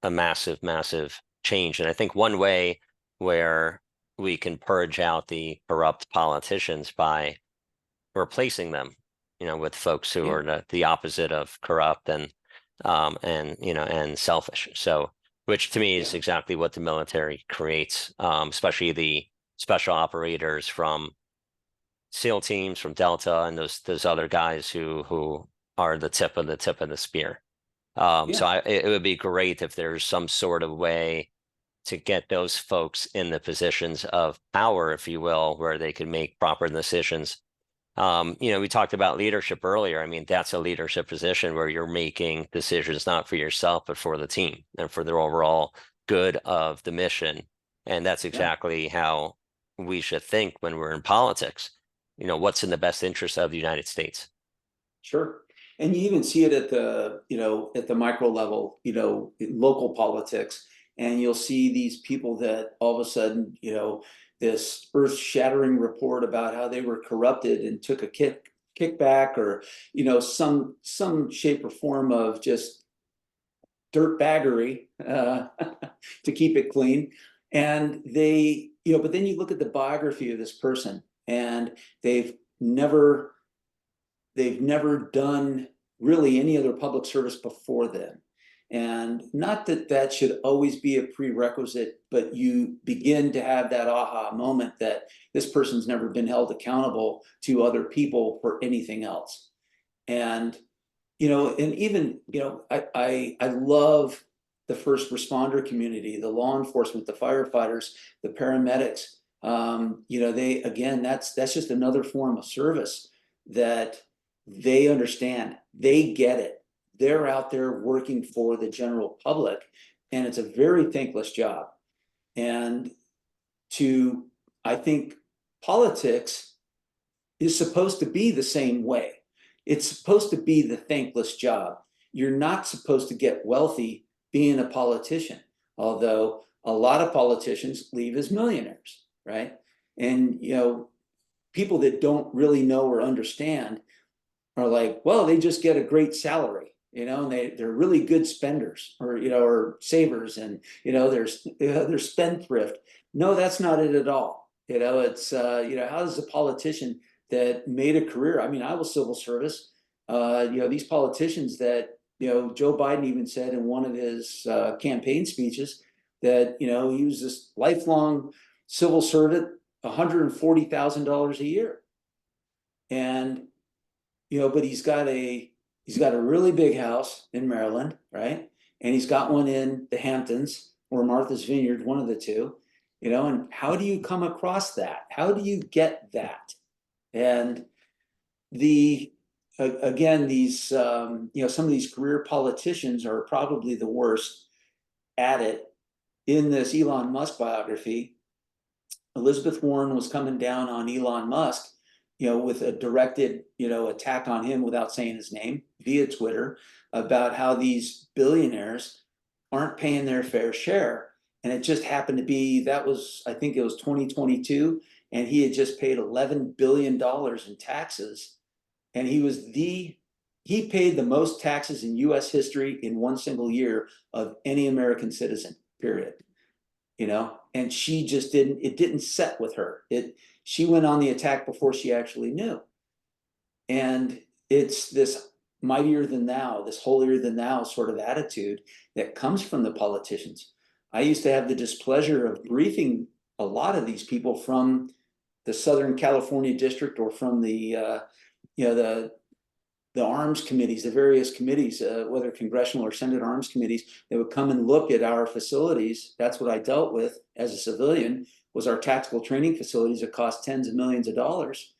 a massive change. And I think one way where we can purge out the corrupt politicians by replacing them, with folks who are the opposite of corrupt and selfish. So which to me is Yeah. exactly what the military creates, especially the special operators from SEAL teams, from Delta, and those other guys who are the tip of the spear. So Yeah. it would be great if there's some sort of way to get those folks in the positions of power, if you will, where they can make proper decisions. We talked about leadership earlier. I mean, that's a leadership position where you're making decisions not for yourself, but for the team and for the overall good of the mission. And that's Yeah. exactly how we should think when we're in politics. What's in the best interest of the United States? Sure. And you even see it at at the micro level, in local politics. And you'll see these people that all of a sudden, this earth-shattering report about how they were corrupted and took a kickback, or, some shape or form of just dirtbaggery, to keep it clean. And but then you look at the biography of this person, and they've never done really any other public service before then. And not that that should always be a prerequisite, but you begin to have that aha moment that this person's never been held accountable to other people for anything else. And, and even, I love the first responder community, the law enforcement, the firefighters, the paramedics. That's just another form of service that they understand, they get it. They're out there working for the general public, and it's a very thankless job. And I think politics is supposed to be the same way. It's supposed to be the thankless job. You're not supposed to get wealthy being a politician, although a lot of politicians leave as millionaires, right? And, people that don't really know or understand are like, well, they just get a great salary, and they're really good spenders, or savers, and they're spendthrift. No, that's not it at all. It's how does a politician that made a career? I mean, I was civil service. These politicians that Joe Biden even said in one of his campaign speeches that he was this lifelong civil servant, $140,000 a year, and but he's got a really big house in Maryland, right? And he's got one in the Hamptons or Martha's Vineyard, one of the two, and how do you come across that? How do you get that? And again, these, some of these career politicians are probably the worst at it. In this Elon Musk biography, Elizabeth Warren was coming down on Elon Musk, with a directed, attack on him without saying his name via Twitter, about how these billionaires aren't paying their fair share. And it just happened to be, I think it was 2022, and he had just paid $11 billion in taxes. And he paid the most taxes in US history in one single year of any American citizen, period. And she just it didn't set with her. She went on the attack before she actually knew. And it's this mightier than thou, this holier than thou sort of attitude that comes from the politicians. I used to have the displeasure of briefing a lot of these people from the Southern California district, or from the arms committees, the various committees, whether congressional or Senate arms committees, they would come and look at our facilities. That's what I dealt with as a civilian, was our tactical training facilities that cost tens of millions of dollars.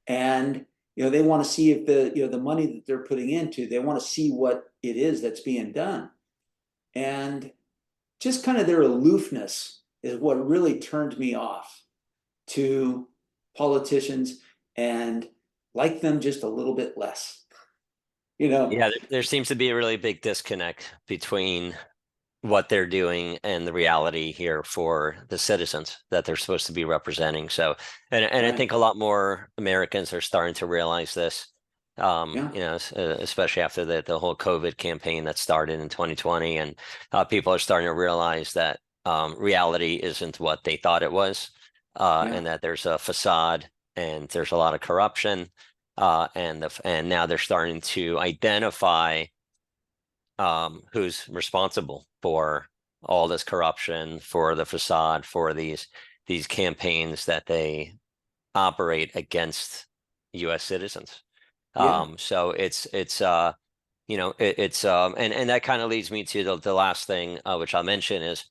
And, they want to see if the money that they're putting into, they want to see what it is that's being done. And just kind of their aloofness is what really turned me off to politicians, and like them just a little bit less. Yeah, there seems to be a really big disconnect between what they're doing and the reality here for the citizens that they're supposed to be representing. So, and I Right. think a lot more Americans are starting to realize this, Yeah. especially after the whole COVID campaign that started in 2020, and people are starting to realize that reality isn't what they thought it was, Yeah. and that there's a facade and there's a lot of corruption, and now they're starting to identify who's responsible for all this corruption, for the facade, for these campaigns that they operate against U.S. citizens. Yeah. So it's you know, and that kind of leads me to the last thing, which I'll mention is,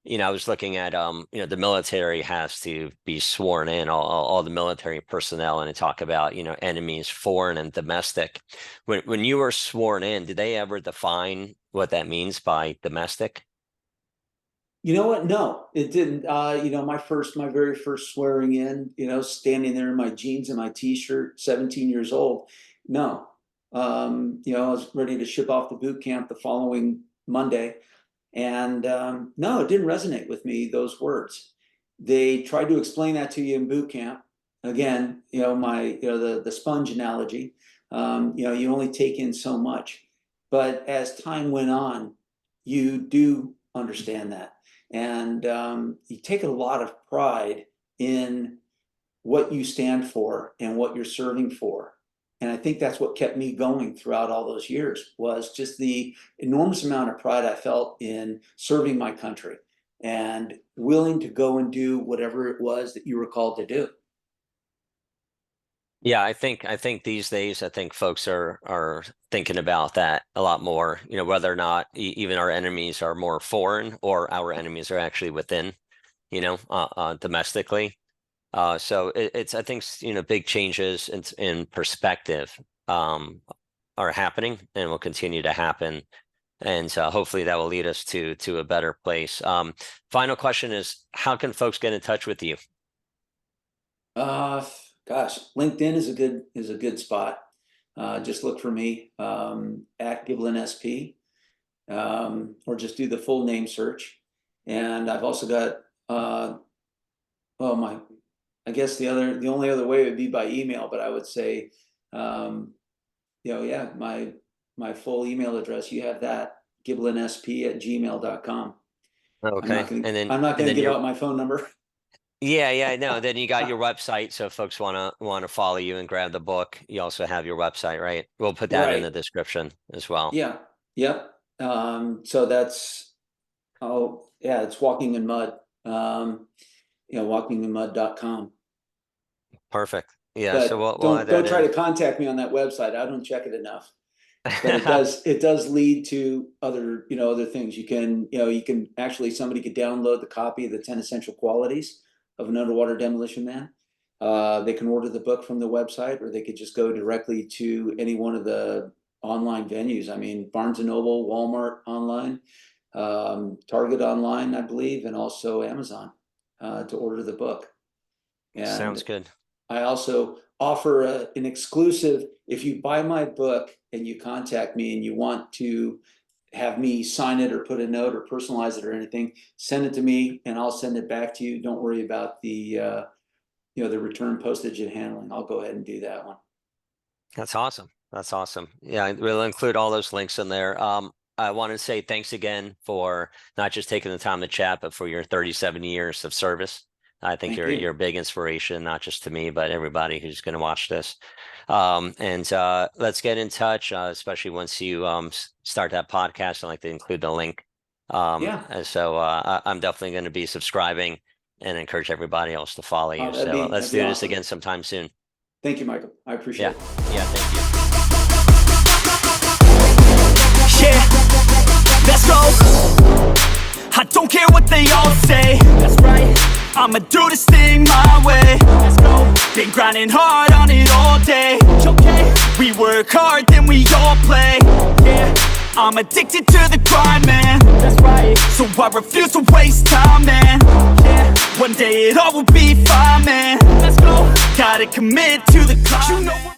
you know, I was looking at, you know, the military has to be sworn in, all the military personnel, and they talk about, you know, enemies, foreign and domestic. When you were sworn in, did they ever define what that means by domestic? You know what? No, it didn't. You know, my very first swearing in, you know, standing there in my jeans and my t-shirt, 17 years old. No. You know, I was ready to ship off to boot camp the following Monday. And no, it didn't resonate with me, those words. They tried to explain that to you in boot camp. Again, you know, the sponge analogy, you know, you only take in so much. But as time went on, you do understand that. And you take a lot of pride in what you stand for and what you're serving for. And I think that's what kept me going throughout all those years, was just the enormous amount of pride I felt in serving my country and willing to go and do whatever it was that you were called to do. Yeah, I think these days, I think folks are thinking about that a lot more, you know, whether or not even our enemies are more foreign or our enemies are actually within, you know, domestically. So it's, I think, you know, big changes in perspective are happening and will continue to happen. And hopefully that will lead us to a better place. Final question is, how can folks get in touch with you? Gosh, LinkedIn is a good spot. Just look for me at Giblin SP, or just do the full name search. And I've also got well, I guess the only other way would be by email, but I would say, you know, yeah, my full email address, you have that, giblinsp@gmail.com. Okay. I'm not gonna give out my phone number. Yeah, no. Then you got your website, so if folks wanna follow you and grab the book, you also have your website, right? We'll put that in the description as well. Yeah, yep. So that's, oh yeah, it's Walking in Mud. You know, walkinginmud.com. Perfect. Yeah. But So we'll don't try to contact me on that website. I don't check it enough. But it does lead to other, you know, other things. You can actually, somebody could download the copy of the 10 Essential Qualities of an Underwater Demolition Man. They can order the book from the website, or they could just go directly to any one of the online venues. I mean, Barnes and Noble, Walmart online, Target online, I believe, and also Amazon to order the book. And sounds good. I also offer an exclusive. If you buy my book and you contact me and you want to have me sign it or put a note or personalize it or anything, send it to me and I'll send it back to you. Don't worry about the you know, the return, postage, and handling. I'll go ahead and do that one. That's awesome. That's awesome. Yeah, we'll include all those links in there. I want to say thanks again for not just taking the time to chat, but for your 37 years of service. I think you're a big inspiration, not just to me, but everybody who's going to watch this. And let's get in touch, especially once you start that podcast. I'd like to include the link. Yeah. And so I'm definitely going to be subscribing and encourage everybody else to follow you. So let's do this again sometime soon. Thank you, Michael. I appreciate it. Yeah, thank you. Yeah, let's go. I don't care what they all say. That's right. I'ma do this thing my way. Let's go. Been grinding hard on it all day. Okay. We work hard, then we all play. Yeah. I'm addicted to the grind, man. That's right. So I refuse to waste time, man. Yeah. One day it all will be fine, man. Let's go. Gotta commit to the climb. You know